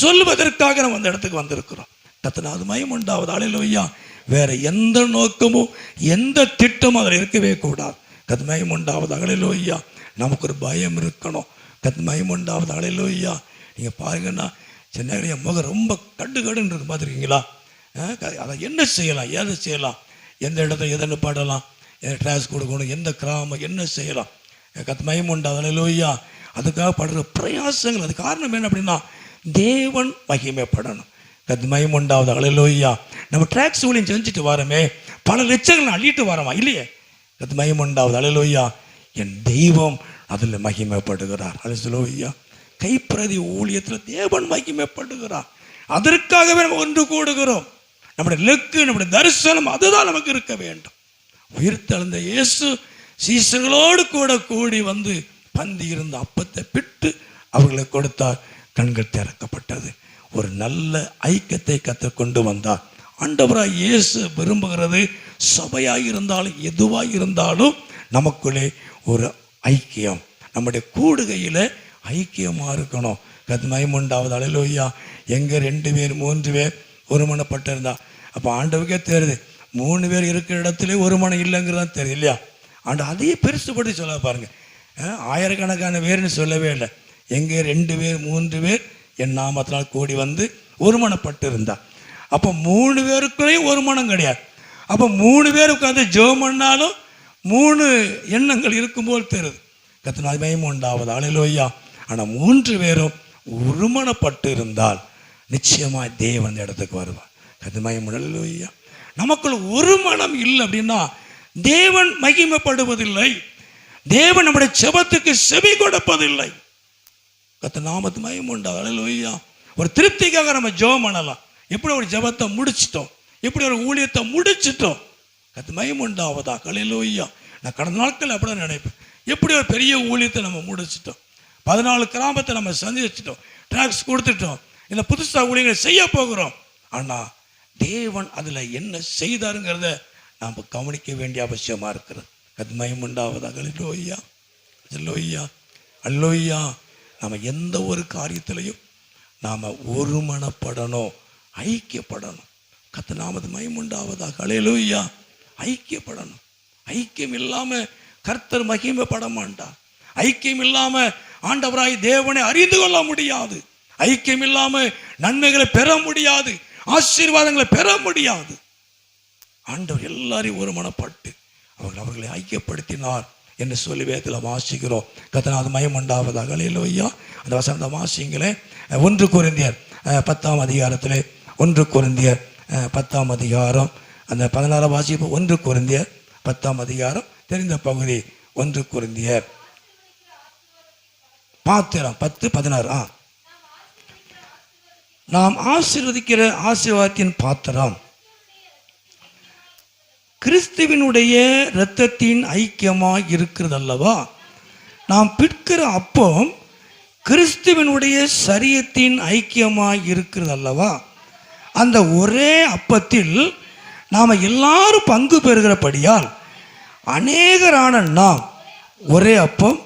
சொல்வதற்காக நம்ம அந்த இடத்துக்கு வந்திருக்கிறோம். கர்த்தர் மகிமை உண்டாவதாக. அல்லேலூயா. வேற எந்த நோக்கமும் எந்த திட்டமும் அதில் இருக்கவே கூடாது. கர்த்தர் மகிமை உண்டாவதாக. அல்லேலூயா. நமக்கு ஒரு பயம் இருக்கணும். கர்த்தர் மகிமை உண்டாவதாக. அல்லேலூயா. நீங்கள் பாருங்கன்னா சென்னையுடைய முகம் ரொம்ப கடுகடுன்றது பார்த்துருக்கீங்களா? அதை என்ன செய்யலாம், எதை செய்யலாம், எந்த இடத்துல எதன்னு பாடலாம், ட்ராஸ் கொடுக்கணும், எந்த கிராமம் என்ன செய்யலாம். கர்த்தர் மகிமை உண்டாவதாக. அல்லேலூயா. அதுக்காக படுற பிரயாசங்கள், அது காரணம் என்ன அப்படின்னா தேவன் மகிமைப்படணும். கர்த்தர் மகிமை உண்டாவதாக. அல்லேலூயா. நம்ம ட்ராக்ஸ் ஊழியம் செஞ்சுட்டு வரோமே, பல லட்சங்கள் அள்ளிட்டு வரோமா இல்லையே? கர்த்தர் மகிமை உண்டாவதாக. அல்லேலூயா. என் தெய்வம் அதில் மகிமைப்படுகிறார். அல்லேலூயா. கைப்பிரதி ஊழியத்தில் தேவன் மகிமைப்படுகிறார். அதற்காகவே நம்ம ஒன்று கூடுகிறோம். நம்முடைய லெக்கு, நம்முடைய தரிசனம் அதுதான் நமக்கு இருக்க வேண்டும். உயிர்த்தெழுந்த இயேசு சீசர்களோடு கூட கூடி வந்து பந்தி இருந்த அப்பத்தை பிட்டு அவர்களை கொடுத்தார். கண்கள் திறக்கப்பட்டது. ஒரு நல்ல ஐக்கியத்தை கற்றுக் கொண்டு வந்தார். ஆண்டவராய் இயேசு விரும்புகிறது சபையாக இருந்தாலும் எதுவாக இருந்தாலும் நமக்குள்ளே ஒரு ஐக்கியம், நம்முடைய கூடுகையில் ஐக்கியமாக இருக்கணும். கர்த்தர் மகிமை உண்டாவதாக. அல்லேலூயா. எங்கே 2 பேர் 3 பேர் ஒருமனப்பட்டிருந்தா, அப்போ ஆண்டவருக்கே தெரியுது 3 பேர் இருக்கிற இடத்துல ஒரு மனம் இல்லைங்கிறதான் தெரியுது இல்லையா? ஆண்டு அதையே பெருசுபடுத்தி சொல்ல பாருங்க. ஆயிரக்கணக்கான பேர்னு சொல்லவே இல்லை. எங்கே 2 பேர் 3 பேர் என் நாமத்தினால் கூடி வந்து ஒருமனப்பட்டு இருந்தா, அப்போ 3 பேருக்குள்ளேயும் ஒரு மனம் கிடையாது. அப்போ 3 பேர் உட்காந்து ஜெபம் பண்ணாலும் 3 எண்ணங்கள் இருக்கும்போது தெரியுது. கர்த்தர் மகிமை உண்டாவதாக. அல்லேலூயா. ஆனால் 3 பேரும் ஒருமனப்பட்டு இருந்தால் நிச்சயமாக தேவன் அந்த இடத்துக்கு வருவார். கர்த்தர் மகிமை. அல்லேலூயா. நமக்குள்ள ஒரு மனம் இல்லை அப்படின்னா தேவன் மகிமைப்படுவதில்லை. தேவன் நம்முடைய ஜெபத்துக்கு செவி கொடுப்பதில்லை. கர்த்தர் நாமத்துக்கு மகிமை உண்டாவதாக. அல்லேலூயா. ஒரு திருப்திக்காக நம்ம ஜெபம் பண்ணலாம். எப்படி ஒரு ஜெபத்தை முடிச்சிட்டோம், எப்படி ஒரு ஊழியத்தை முடிச்சிட்டோம். கர்த்தர் மகிமை உண்டாவதாக. அல்லேலூயா. நான் கடந்த நாட்கள் அப்படி தான் நினைப்பேன். எப்படி ஒரு பெரிய ஊழியத்தை நம்ம முடிச்சிட்டோம், 14 கிராமத்தை நம்ம சந்திச்சிட்டோம், ட்ராக்ஸ் கொடுத்துட்டோம், இந்த புதுசாக ஊழியங்களை செய்ய போகிறோம். ஆனால் தேவன் அதில் என்ன செய்தாருங்கிறத நாம் கவனிக்க வேண்டிய அவசியமாக இருக்கிறது. கர்த்தர் மகிமை உண்டாவதாக. அல்லேலூயா. அல்லேலூயா. அல்லேலூயா. நம்ம எந்த ஒரு காரியத்திலையும் நாம் ஒருமனப்படணும், ஐக்கியப்படணும். கர்த்தர் நாமத்துக்கு மகிமை உண்டாவதாக. அல்லேலூயா. ஐக்கியப்படணும். ஐக்கியம் இல்லாமல் கர்த்தர் மகிமைப்பட மாட்டார். ஐக்கியம் இல்லாமல் ஆண்டவராய் தேவனை அறிந்து கொள்ள முடியாது. ஐக்கியம் இல்லாம நன்மைகளை பெற முடியாது, ஆசீர்வாதங்களை பெற முடியாது. ஆண்டவர் எல்லாரையும் ஒரு மனப்பட்டு அவர்களை ஐக்கியப்படுத்தினார் என்று சொல்லி வேதத்தில் வாசிக்கிறோம். கர்த்தருக்கு மகிமை உண்டாவதாக. அல்லேலூயா. அந்த வசனத்தை வாசிங்களே. 1 கொரிந்தியர் 10ஆம் அதிகாரத்திலே 1 கொரிந்தியர் 10ஆம் அதிகாரம் அந்த 16 வாசிப்போம். 1 கொரிந்தியர் 10ஆம் அதிகாரம் தெரிந்த பகுதி. 1 கொரிந்தியர் பாத்திரம் 10:16. நாம் ஆசீர்வதிக்கிற ஆசீர்வாதத்தின் பாத்திரம் கிறிஸ்துவினுடைய இரத்தத்தின் ஐக்கியமாய் இருக்கிறது அல்லவா. நாம் பிற்கிற அப்பம் கிறிஸ்துவினுடைய சரீரத்தின் ஐக்கியமாய் இருக்கிறது அல்லவா. அந்த ஒரே அப்பத்தில் நாம் எல்லாரும் பங்கு பெறுகிறபடியால் அநேகரான நாம் ஒரே அப்பம்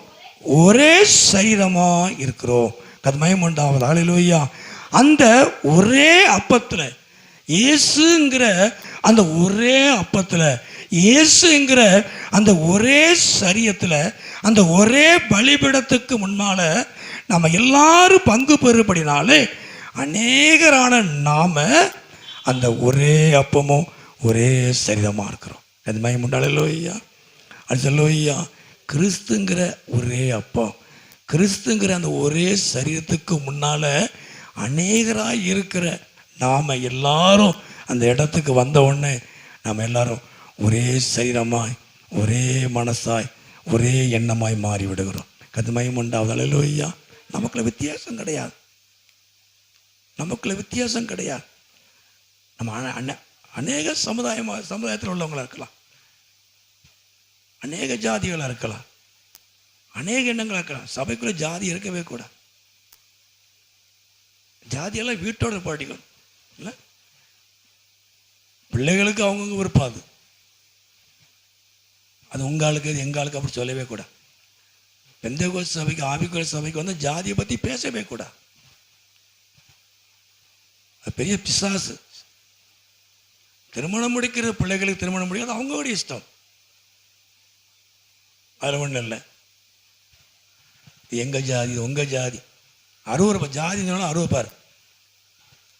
ஒரே சரீரமாக இருக்கிறோம். அது மகிமை உண்டாவதாக. அல்லேலூயா. அந்த ஒரே அப்பத்தில் இயேசுங்கிற அந்த ஒரே அப்பத்தில் இயேசுங்கிற அந்த ஒரே சரீரத்தில் அந்த ஒரே பலிபீடத்துக்கு முன்னால் நம்ம எல்லாரும் பங்கு பெறுபடினாலே அநேகரான நாம அந்த ஒரே அப்பமும் ஒரே சரீரமாக இருக்கிறோம். அது மகிமை உண்டாவதாக. அல்லேலூயா. அல்லேலூயா. கிறிஸ்துங்கிற ஒரே அப்பம், கிறிஸ்துங்கிற அந்த ஒரே சரீரத்துக்கு முன்னால் அநேகராக இருக்கிற நாம் எல்லாரும் அந்த இடத்துக்கு வந்த உடனே நாம் எல்லாரும் ஒரே சரீரமாய் ஒரே மனசாய் ஒரே எண்ணமாய் மாறி விடுகிறோம். அது மகிமை உண்டாவதாக. அல்லேலூயா. நமக்குள்ள வித்தியாசம் கிடையாது, நமக்குள்ள வித்தியாசம் கிடையாது. நம்ம அநேக சமுதாயத்தில் உள்ளவங்களாக இருக்கலாம், அநேக ஜாதிகளாக இருக்கலாம், அநேக எண்ணங்களாக இருக்கலாம். சபைக்குள்ள ஜாதி இருக்கவே கூடாது. ஜாதியெல்லாம் வீட்டோட பாட்டிக்கணும் இல்லை. பிள்ளைகளுக்கு அவங்கவுங்க விருப்பாது, அது உங்களுக்கு அது எங்களுக்கு அப்படி சொல்லவே கூடாது. பெந்தேகோஸ்து சபைக்கு ஆவிக்குரிய சபைக்கு வந்து ஜாதியை பற்றி பேசவே கூடாது. அது பெரிய பிசாசு. திருமணம் முடிக்கிற பிள்ளைகளுக்கு திருமணம் முடியாது, அவங்களோட இஷ்டம், அதில் ஒன்றும் இல்லை. எங்கள் ஜாதி உங்கள் ஜாதி அறுவரை ஜாதினாலும் அறுவைப்பார்.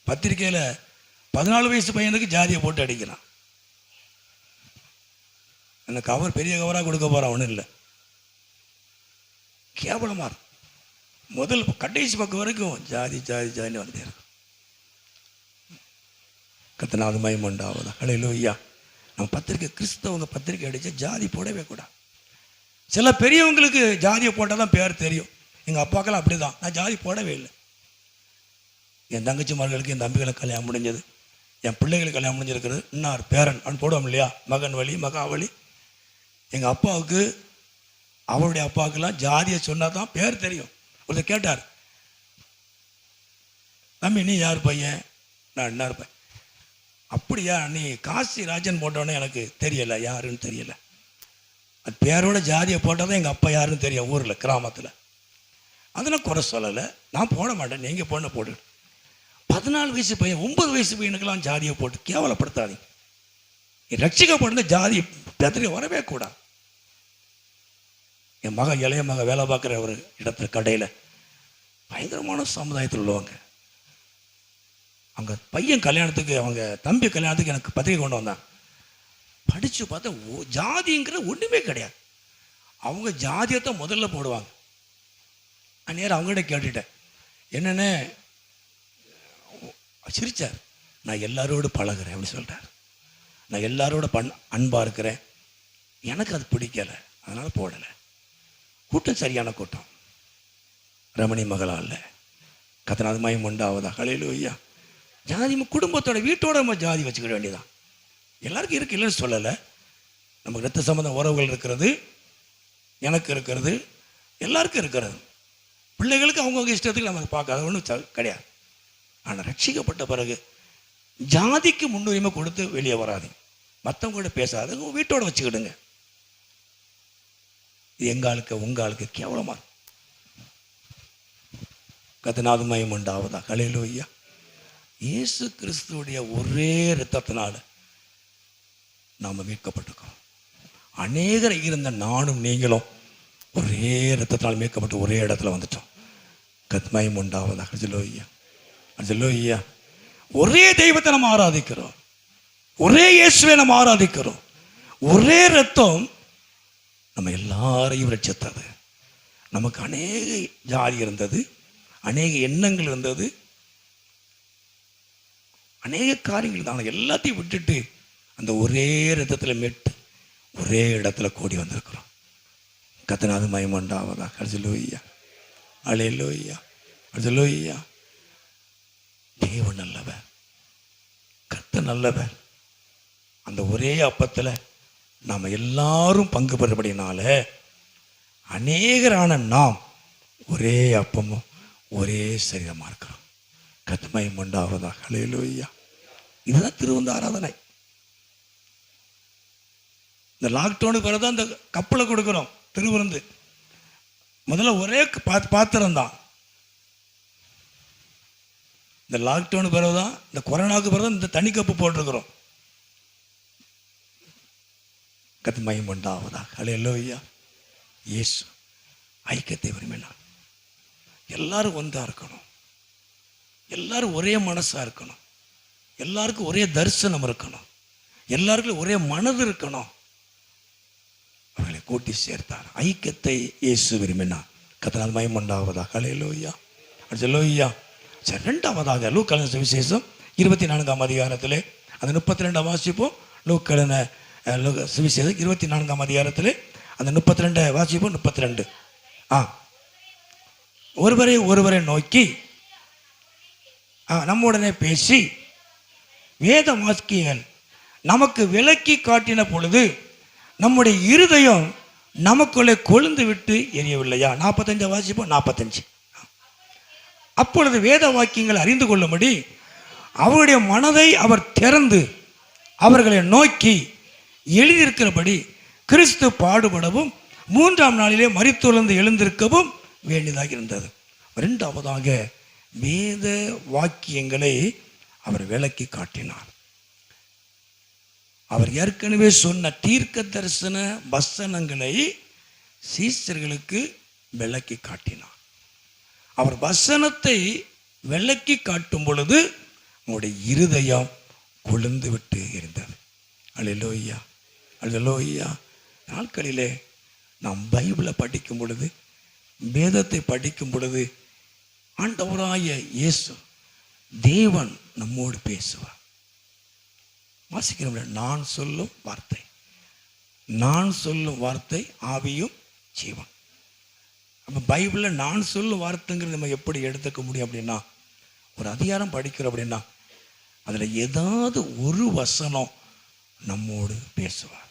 பத்திரிக்கையில் 14 வயசு பையனுக்கு ஜாதியை போட்டு அடிக்கிறான். அந்த கவர் பெரிய கவராக கொடுக்க போகிறான், ஒன்றும் இல்லை, கேவலமாக இருக்கும். முதல் கடைசி பக்கம் வரைக்கும் ஜாதி ஜாதி ஜாதின்னு வந்துட்டே இருக்கும். கர்த்தருக்கு மகிமை உண்டாவதாக. அல்லேலூயா. நம்ம பத்திரிக்கை கிறிஸ்தவங்க பத்திரிக்கை அடித்தா ஜாதி போடவே கூடாது. சில பெரியவங்களுக்கு ஜாதியை போட்டால் தான் பேர் தெரியும். எங்கள் அப்பாக்கெல்லாம் அப்படி தான், நான் ஜாதி போடவே இல்லை. என் தங்கச்சிமார்களுக்கு என் தம்பிகளுக்கு கல்யாணம் முடிஞ்சது, என் பிள்ளைகளுக்கு கல்யாணம் முடிஞ்சிருக்கிறது, இன்னார் பேரன் அப்படின்னு போடுவோம் இல்லையா, மகன் வழி மகாவழி. எங்கள் அப்பாவுக்கு அவருடைய அப்பாவுக்கெல்லாம் ஜாதியை சொன்னால் தான் பேர் தெரியும். ஒருத்தர் கேட்டார், தம்பி நீ யார் பையன்? நான் இன்னார் பையன். அப்படியா, நீ காசி ராஜன் போட்டோன்னே எனக்கு தெரியலை, யாருன்னு தெரியலை. அது பேரோட ஜாதியை போட்டால் தான் எங்கள் அப்பா யாருன்னு தெரியும் ஊரில் கிராமத்தில். அதெல்லாம் குறை சொல்லலை, நான் போட மாட்டேன், நீங்கள் போன போட்டு. 14 வயசு பையன் 9 வயசு பையனுக்கெல்லாம் ஜாதியை போட்டு கேவலப்படுத்தாதீங்க. ரட்சிக்கப்படுத்த ஜாதி பத்திரிக்கை வரவே கூடாது. என் மக இளைய மக வேலை பார்க்குற ஒரு இடத்துல கடையில் பயங்கரமான சமுதாயத்தில் உள்ளவங்க, அங்கே பையன் கல்யாணத்துக்கு அவங்க தம்பி கல்யாணத்துக்கு எனக்கு பத்திரிக்கை கொண்டு வந்தான். படித்து பார்த்தா ஜாதிங்கிற ஒன்றுமே கிடையாது. அவங்க ஜாதியத்தை முதல்ல போடுவாங்க. நேரம் அவங்ககிட்ட கேட்டுட்டேன், என்னென்ன சிரிச்சார். நான் எல்லாரோடு பழகிறேன் அப்படின்னு சொல்லிட்டார். நான் எல்லாரோட அன்பாக இருக்கிறேன், எனக்கு அது பிடிக்கலை, அதனால் போடலை. கூட்டம் சரியான கூட்டம், ரமணி மகளா இல்லை. கர்த்தருக்கு மகிமை உண்டாவதாக. அல்லேலூயா. ஜாதி குடும்பத்தோட வீட்டோட நம்ம ஜாதி வச்சுக்கிட வேண்டியதான். எல்லாருக்கும் இருக்கு, இல்லைன்னு சொல்லலை. நமக்கு ரத்த சம்பந்தம் உறவுகள் இருக்கிறது, எனக்கு இருக்கிறது, எல்லாருக்கும் இருக்கிறது. பிள்ளைகளுக்கு அவங்கவுங்க இஷ்டத்துக்கு நம்ம பார்க்காத ஒன்றும் கிடையாது. ஆனால் ரட்சிக்கப்பட்ட பிறகு ஜாதிக்கு முன்னுரிமை கொடுத்து வெளியே வராதிங்க, மற்றவங்க கூட பேசாத, வீட்டோட வச்சுக்கிடுங்க. இது எங்களுக்கு உங்களுக்கு கேவலமாக. கர்த்தருக்கு மகிமை உண்டாவதாக. அல்லேலூயா. இயேசு கிறிஸ்துவுடைய ஒரே இரத்தத்தினால நாம் மீட்கப்பட்டிருக்கோம். அநேகர் இருந்த நானும் நீங்களும் ஒரே இரத்தத்தால் மீட்கப்பட்டு ஒரே இடத்துல வந்துட்டோம். கத்மயம் உண்டாவதாக. அல்லேலூயா, அல்லேலூயா. ஒரே தெய்வத்தை நம்ம ஆராதிக்கிறோம், ஒரே இயேசுவை நம்ம ஆராதிக்கிறோம். ஒரே ரத்தம் நம்ம எல்லாரையும் ரட்சித்தது. நமக்கு அநேக ஜாதி இருந்தது, அநேக எண்ணங்கள் இருந்தது, அநேக காரியங்கள் தான். எல்லாத்தையும் விட்டுட்டு அந்த ஒரே ரத்தத்தில் மீட்டு ஒரே இடத்துல கூடி வந்திருக்கிறோம். கர்த்தருக்கு மகிமை உண்டாவதாக. அல்லேலூயா, அல்லேலூயா, அல்லேலூயா. தேவன் நல்லவர், கர்த்தர் நல்லவர். அந்த ஒரே அப்பத்தில் நாம் எல்லாரும் பங்கு பெறும்படினால அநேகரான நாம் ஒரே அப்பமும் ஒரே சரீரமாக இருக்கிறோம். கர்த்தருக்கு மகிமை உண்டாவதாக. அல்லேலூயா. இதுதான் திருவிருந்து ஆராதனை. இந்த லாக்டவுனுக்கு பிறகு தான் இந்த கப்பலை கொடுக்குறோம் திருவிருந்து. முதல்ல ஒரே பாத்திரம் தான். இந்த லாக்டவுனுக்கு பிறகு தான், இந்த கொரோனாவுக்கு பிறகு தான் இந்த தனி கப்பு போட்டிருக்கிறோம். கர்த்தருக்கு மகிமை உண்டாவதாக. அல்லேலூயா. இயேசு ஐக்கியத்தை விரும்பினார். எல்லாரும் ஒன்றா இருக்கணும், எல்லாரும் ஒரே மனசா இருக்கணும், எல்லாருக்கும் ஒரே தரிசனம் இருக்கணும், எல்லாருக்கும் ஒரே மனது இருக்கணும். அவர்களை கூட்டி சேர்த்தார். ஐக்கியத்தை இயேசு விரும்பினார். கர்த்தருக்கு மகிமை உண்டாவதாக. அல்லேலூயா, அல்லேலூயா. சரி, இரண்டாவதாக லூக்கான சுவிசேஷம் 24ஆம் அதிகாரத்திலே அந்த 32 வாசிப்போம். லூக்கான சுவிசேஷம் 24ஆம் அதிகாரத்திலே அந்த 32 வாசிப்போம். 32. ஒருவரை நோக்கி நம்முடனே பேசி வேத வாக்கியங்கள் நமக்கு விளக்கி காட்டின பொழுது நம்முடைய இருதயம் நமக்குள்ளே கொழுந்து விட்டு எரியவில்லையா? 45 வாசிப்போம். 45. அப்பொழுது வேத வாக்கியங்கள் அறிந்து கொள்ளும்படி அவருடைய மனதை அவர் திறந்து அவர்களை நோக்கி எழுதியிருக்கிறபடி கிறிஸ்து பாடுபடவும் 3ஆம் நாளிலே மரித்தொழுந்து எழுந்திருக்கவும் வேண்டியதாக இருந்தது. இரண்டாவதாக வேத வாக்கியங்களை அவர் விளக்கி காட்டினார். அவர் ஏற்கனவே சொன்ன தீர்க்க தரிசன வசனங்களை சீஷர்களுக்கு விளக்கி காட்டினார். அவர் வசனத்தை விளக்கி காட்டும் பொழுது அவருடைய இருதயம் கொழுந்து விட்டு இருந்தது. அல்லேலூயா, அல்லேலூயா. நாட்களிலே நாம் பைபிளை படிக்கும் பொழுது, வேதத்தை படிக்கும் பொழுது ஆண்டவராய இயேசு தேவன் நம்மோடு பேசுவார். வாசிக்கிறோம், நான் சொல்லும் வார்த்தை, நான் சொல்லும் வார்த்தை ஆவியும் ஜீவன். அப்போ பைபிளில் நான் சொல்லும் வார்த்தைங்கிறது நம்ம எப்படி எடுத்துக்க முடியும் அப்படின்னா, ஒரு அதிகாரம் படிக்கிறோம் அப்படின்னா அதில் ஏதாவது ஒரு வசனம் நம்மோடு பேசும்.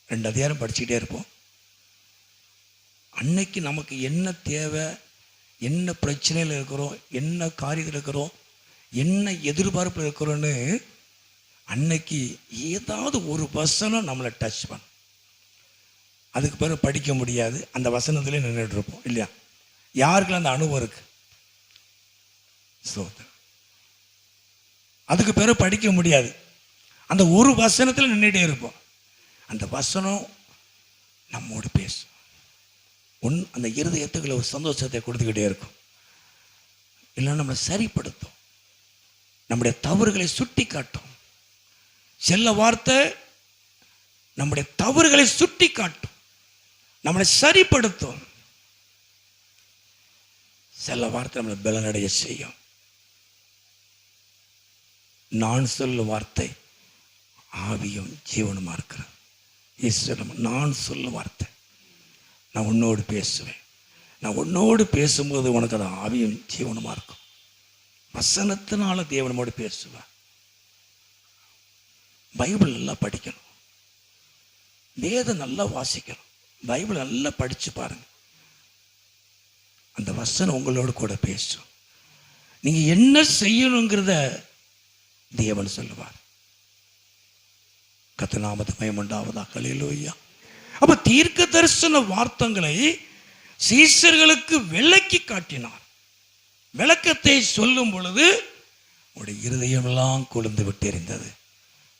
2 அதிகாரம் படிச்சுக்கிட்டே இருப்போம். அன்னைக்கு நமக்கு என்ன தேவை, என்ன பிரச்சனையில் இருக்கிறோம், என்ன காரியத்தில் இருக்கிறோம், என்ன எதிர்பார்ப்பில் இருக்கிறோன்னு அன்னைக்கு ஏதாவது ஒரு வசனம் நம்மளை டச் பண்ணும். அதுக்கு பிறகு படிக்க முடியாது, அந்த வசனத்திலே நின்றுட்டு இருப்போம் இல்லையா? யாருக்கெல்லாம் அந்த அனுபவம் இருக்கு? அதுக்கு பிறகு படிக்க முடியாது, அந்த ஒரு வசனத்தில் நின்றுட்டே இருப்போம். அந்த வசனம் நம்மோடு பேசும். அந்த இருதயத்துக்குள்ள ஒரு சந்தோஷத்தை கொடுத்துக்கிட்டே இருக்கும். இல்லைன்னா நம்மளை சரிப்படுத்தும், நம்முடைய தவறுகளை சுட்டி காட்டும். சில வார்த்தை நம்முடைய தவறுகளை சுட்டி காட்டும், நம்மளை சரிப்படுத்தும். சில வார்த்தை நம்மளை பலனடைய செய்யும். நான் சொல்லும் வார்த்தை ஆவியும் ஜீவனுமா இருக்கிறது. ஈஸ்வரம், நான் சொல்லும் வார்த்தை, நான் உன்னோடு பேசுவேன். நான் உன்னோடு பேசும்போது உனக்கு அது ஆவியும் ஜீவனுமா இருக்கும். வசனத்தினால தேவனோடு பேசுவேன். பைபிள் நல்லா படிக்கணும், வேதம் நல்லா வாசிக்கணும், பைபிள் நல்லா படிச்சு பாருங்க. அந்த வசனம் உங்களோடு கூட பேசும். நீங்க என்ன செய்யணுங்கிறத தேவன் சொல்லுவார். கர்த்தர் நாமத்துக்கு மகிமை உண்டாவதாக. அல்லேலூயா. அப்ப தீர்க்க தரிசன வார்த்தைகளை சீஷர்களுக்கு விளக்கி காட்டினார். விளக்கத்தை சொல்லும் பொழுது உடைய இருதயம் எல்லாம் கொழுந்து விட்டு எரிந்தது.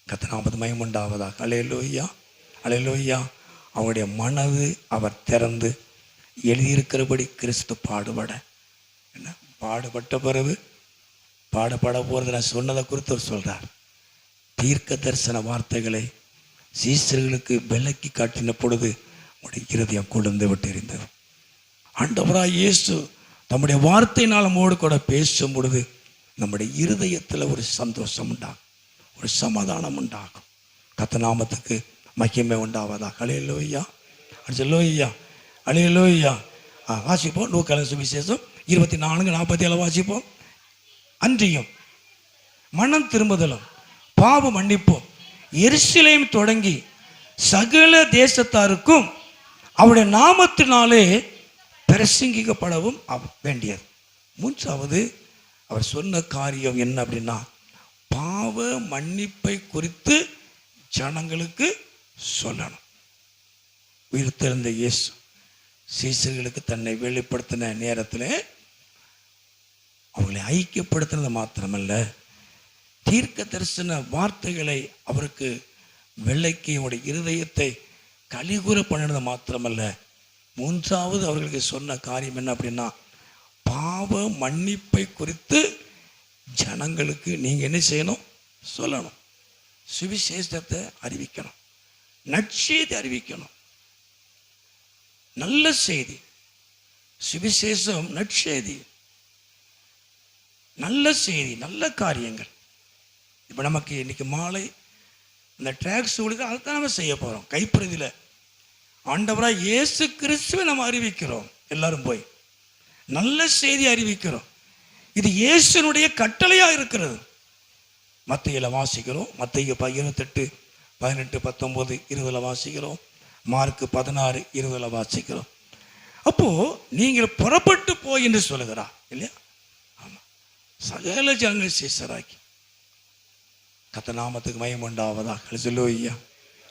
கர்த்தர் நாமத்துக்கு மகிமை உண்டாவதாக. அல்லேலூயா, அல்லேலூயா. அவருடைய மனது அவர் திறந்து எழுதியிருக்கிறபடி கிறிஸ்து பாடுபட என்ன பாடுபட்ட பிறகு பாடுபட போகிறது நான் சொன்னதை குறித்து அவர் சொல்கிறார். தீர்க்க தரிசன வார்த்தைகளை சீசர்களுக்கு விலக்கி காட்டின பொழுது அவருடைய இருதயம் குளிர்ந்து விட்டு இருந்தது. ஆண்டவராய் இயேசு நம்முடைய வார்த்தையினால் நம்மோடு கூட பேசும் பொழுது நம்முடைய இருதயத்தில் ஒரு சந்தோஷம் உண்டாகும், ஒரு சமாதானம் உண்டாகும். கர்த்தர் நாமத்துக்கு மகிமை உண்டாவதாக. அல்லேலூயா, அல்லேலூயா, அல்லேலூயா. வாசிப்போம் லூக்கா சுவிசேஷம் 24:47 வாசிப்போம். அன்றியும் மனம் திரும்புதலும் பாவ மன்னிப்போம் எருசலேம் தொடங்கி சகல தேசத்தாருக்கும் அவருடைய நாமத்தினாலே பிரசங்கிக்கப்படவும் வேண்டியது. மூன்றாவது அவர் சொன்ன காரியம் என்ன அப்படின்னா, பாவ மன்னிப்பை குறித்து ஜனங்களுக்கு சொல்லணும். உயிர்த்தெழுந்த இயேசு சீசர்களுக்கு தன்னை வெளிப்படுத்தின நேரத்தில் அவர்களை ஐக்கியப்படுத்தினது மாத்திரமல்ல, தீர்க்க தரிசன வார்த்தைகளை அவருக்கு வெள்ளைக்கு அவருடைய இருதயத்தை கலிகூற பண்ணினது மாத்திரமல்ல, மூன்றாவது அவர்களுக்கு சொன்ன காரியம் என்ன அப்படின்னா, பாவ மன்னிப்பை குறித்து ஜனங்களுக்கு நீங்கள் என்ன செய்யணும்? சொல்லணும். சுவிசேஷத்தை அறிவிக்கணும், நற்செய்தி அறிவிக்கணும். நல்ல செய்தி, சுவிசேஷம் நற்செய்தி, நல்ல செய்தி, நல்ல காரியங்கள். இப்போ நமக்கு இன்னைக்கு மாலை இந்த ட்ராக்ஸ் கொடுத்து அதுதான் நம்ம செய்ய போகிறோம். கைப்பிரதியில் ஆண்டவராக இயேசு கிறிஸ்துவை நம்ம அறிவிக்கிறோம். எல்லாரும் போய் நல்ல செய்தி அறிவிக்கிறோம். இது இயேசுனுடைய கட்டளையாக இருக்கிறது. மத்தேயுல வாசிக்கிறோம். மத்தேயு 28, 18, 19, 20 வாசிக்கிறோம். மார்க்கு 16, 20 வாசிக்கிறோம். அப்போ நீங்கள் புறப்பட்டு போய் என்று சொல்லுகிறா இல்லையா? ஆமாம், சகல ஜனங்கள் சீசராக்கி கர்த்தர் நாமத்துக்கு மகிமை உண்டாவதாக. அல்லேலூயா,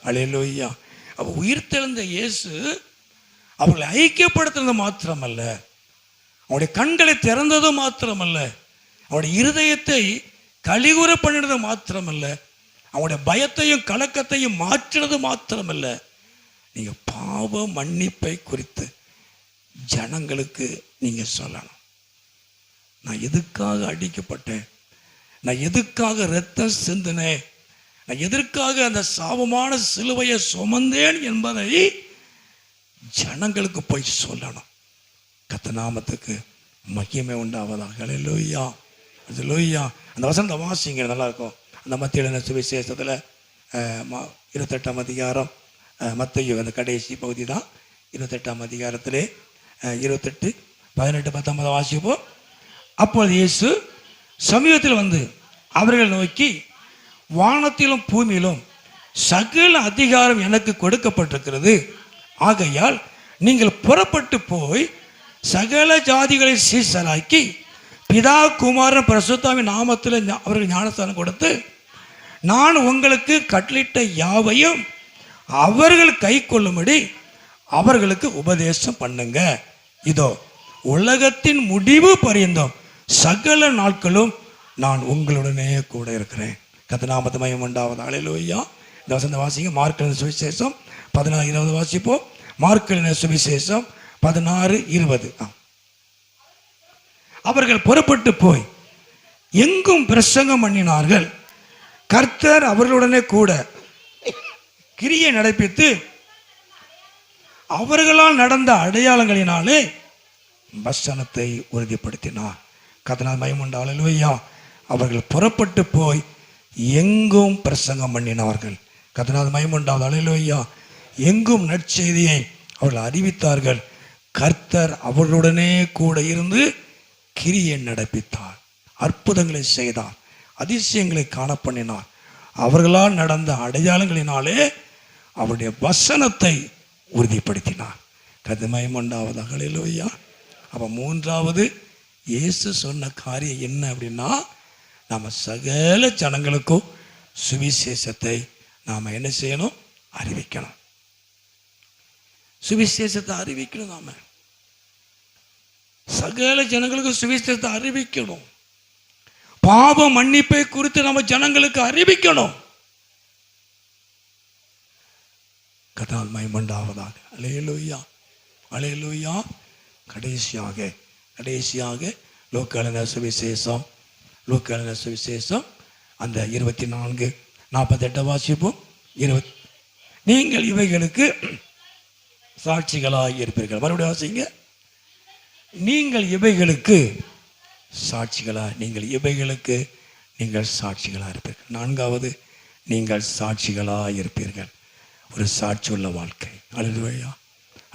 அல்லேலூயா. அப்போ உயிர்த்தெழுந்த இயேசு அவர்களை ஐக்கியப்படுத்துறது மாத்திரமல்ல, அவருடைய கண்களை திறந்தது மாத்திரமல்ல, அவருடைய இருதயத்தை கலிகுற பண்ணினது மாத்திரமல்ல, அவருடைய பயத்தையும் கலக்கத்தையும் மாற்றினது மாத்திரமல்ல, நீங்க பாவ மன்னிப்பை குறித்து ஜனங்களுக்கு நீங்க சொல்லணும். நான் எதுக்காக அடிக்கப்பட்டேன், நான் எதுக்காக இரத்தம் சிந்தினேன், நான் எதற்காக அந்த சாபமான சிலுவையை சுமந்தேன் என்பதை ஜனங்களுக்கு போய் சொல்லணும். கர்த்தர் நாமத்துக்கு மகிமை உண்டாவதாக. அல்லேலூயா, அல்லேலூயா. அந்த வசனத்தை வாசிங்க, நல்லா இருக்கும். அந்த மத்தேயு சுவிசேஷத்தில் 28ஆம் அதிகாரம், மத்தேயு அந்த கடைசி பகுதி தான். 28ஆம் அதிகாரத்திலே 28, 18, 19 வாசிப்போம். அப்பொழுது இயேசு சமீபத்தில் வந்து அவர்கள் நோக்கி, வானத்திலும் பூமியிலும் சகல அதிகாரம் எனக்கு கொடுக்கப்பட்டிருக்கிறது. ஆகையால் நீங்கள் புறப்பட்டு போய் சகல ஜாதிகளை சீசராக்கி பிதா குமாரன் பரிசுத்தாவின் நாமத்தில் அவர்கள் ஞானஸ்தானம் கொடுத்து, நான் உங்களுக்கு கட்டளையிட்ட யாவையும் அவர்கள் கை கொள்ளும்படி அவர்களுக்கு உபதேசம் பண்ணுங்க. இதோ உலகத்தின் முடிவு பரியந்தம் சகல நாட்களும் நான் உங்களுடனே கூட இருக்கிறேன். கர்த்தர் நாமத்துக்கு மகிமை உண்டாவதாக. அல்லேலூயா. இந்த வசந்த வாசிங்க. மார்க் எழுதின சுவிசேஷம் 16, 20 வாசிப்போம். மார்க் எழுதின சுவிசேஷம் 16, 20. அவர்கள் புறப்பட்டு போய் எங்கும் பிரசங்கம் பண்ணினார்கள். கர்த்தர் அவர்களுடனே கூட கிரியை நடப்பித்து அவர்களால் நடந்த அடையாளங்களினாலே வசனத்தை உறுதிப்படுத்தினார். கர்த்தர் மகிமை உண்டாவதாக. அல்லேலூயா. அவர்கள் புறப்பட்டு போய் எங்கும் பிரசங்கம் பண்ணினார்கள். கர்த்தர் மகிமை உண்டாவதாக. அல்லேலூயா. எங்கும் நற்செய்தியை அவர்கள் அறிவித்தார்கள். கர்த்தர் அவர்களுடனே கூட இருந்து கிரியை நடப்பித்தார், அற்புதங்களை செய்தார், அதிசயங்களை காணப்பண்ணினார். அவர்களால் நடந்த அடையாளங்களினாலே அவருடைய வசனத்தை உறுதிப்படுத்தினார். கர்த்தர் மகிமை உண்டாவதாக. அல்லேலூயா. அப்போ மூன்றாவது இயேசு சொன்ன காரியம் என்ன அப்படின்னா, நாம் சகல ஜனங்களுக்கும் சுவிசேஷத்தை நாம் என்ன செய்யணும்? அறிவிக்கணும். சுவிசேஷத்தை அறிவிக்கணும். நாம சகல ஜனங்களுக்கு சுவிசேஷத்தை அறிவிக்கணும். பாவ மன்னிப்பை குறித்து நம்ம ஜனங்களுக்கு அறிவிக்கணும். கர்த்தரால் மகிமையுண்டாவதாக. அல்லேலூயா, அல்லேலூயா. கடைசியாக லூக்கா சுவிசேஷம் அந்த 24:48 வாசிப்போம். நீங்கள் இவைகளுக்கு சாட்சிகளாக இருப்பீர்கள். மறுபடியும் வாசிங்க. நீங்கள் இவைகளுக்கு சாட்சிகளாக இருப்பீர்கள். 4வது, நீங்கள் சாட்சிகளாக இருப்பீர்கள். ஒரு சாட்சி உள்ள வாழ்க்கை. அல்லேலூயா,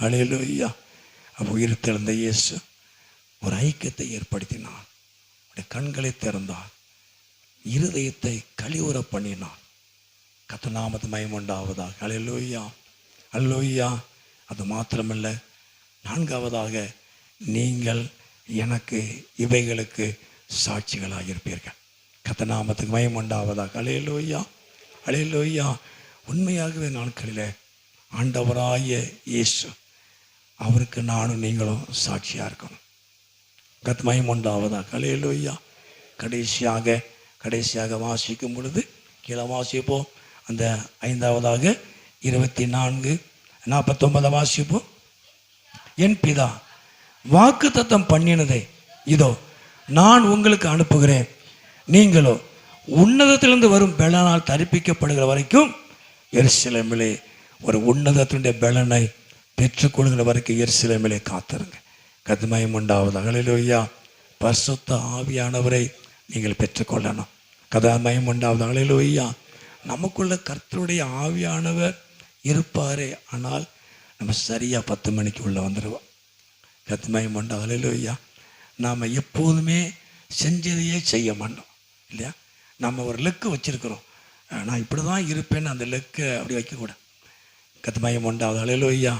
அல்லேலூயா. அப்போ உயிர்த்தெழுந்த இயேசு ஒரு ஐக்கியத்தை ஏற்படுத்தினார். கண்களை திறந்தார், இருதயத்தை கழிவுற பண்ணினார். கர்த்தர் நாமத்துக்கு மகிமை உண்டாவதாக. அல்லேலூயா, அல்லேலூயா. அது மாத்திரமல்ல, 4வதாக, நீங்கள் எனக்கு இவைகளுக்கு சாட்சிகளாக இருப்பீர்கள். கர்த்தர் நாமத்துக்கு மகிமை உண்டாவதாக. அல்லேலூயா, அல்லேலூயா. உண்மையாகவே நாட்களில் ஆண்டவராய இயேசு, அவருக்கு நானும் நீங்களும் சாட்சியாக இருக்கணும். கர்த்தர் மகிமை உண்டாவதாக. அல்லேலூயா. கடைசியாக வாசிக்கும் பொழுது கீழே வாசிப்போம். அந்த 5வதாக 24:49 வாசிப்போம். என் பிதா வாக்குத்தத்தம் பண்ணினதை இதோ நான் உங்களுக்கு அனுப்புகிறேன். நீங்களோ உன்னதத்திலிருந்து வரும் பெலனால் தரிப்பிக்கப்படுகிற வரைக்கும் எருசலேமிலே, ஒரு உன்னதத்தினுடைய பெலனை பெற்றுக்கொள்கிற வரைக்கும் எருசலேமிலே காத்திருங்க. கர்த்தர் மகிமை உண்டாவதாக. அல்லேலூயா. பரிசுத்த ஆவியானவரை நீங்கள் பெற்றுக்கொள்ளணும். கர்த்தர் மகிமை உண்டாவதாக. அல்லேலூயா. நமக்குள்ள கர்த்தருடைய ஆவியானவர் இருப்பாரே, ஆனால் நம்ம சரியாக 10 மணிக்கு உள்ளே வந்துடுவோம். கர்த்தர் மகிமை உண்டாவதாக. அல்லேலூயா. நாம் எப்போதுமே செஞ்சதையே செய்ய மாட்டோம் இல்லையா? நம்ம ஒரு லெக்கு வச்சுருக்கிறோம், நான் இப்படி தான் இருப்பேன்னு அந்த லெக்கை அப்படி வைக்கக்கூடாது. கர்த்தர் மகிமை உண்டாவதாக. அல்லேலூயா.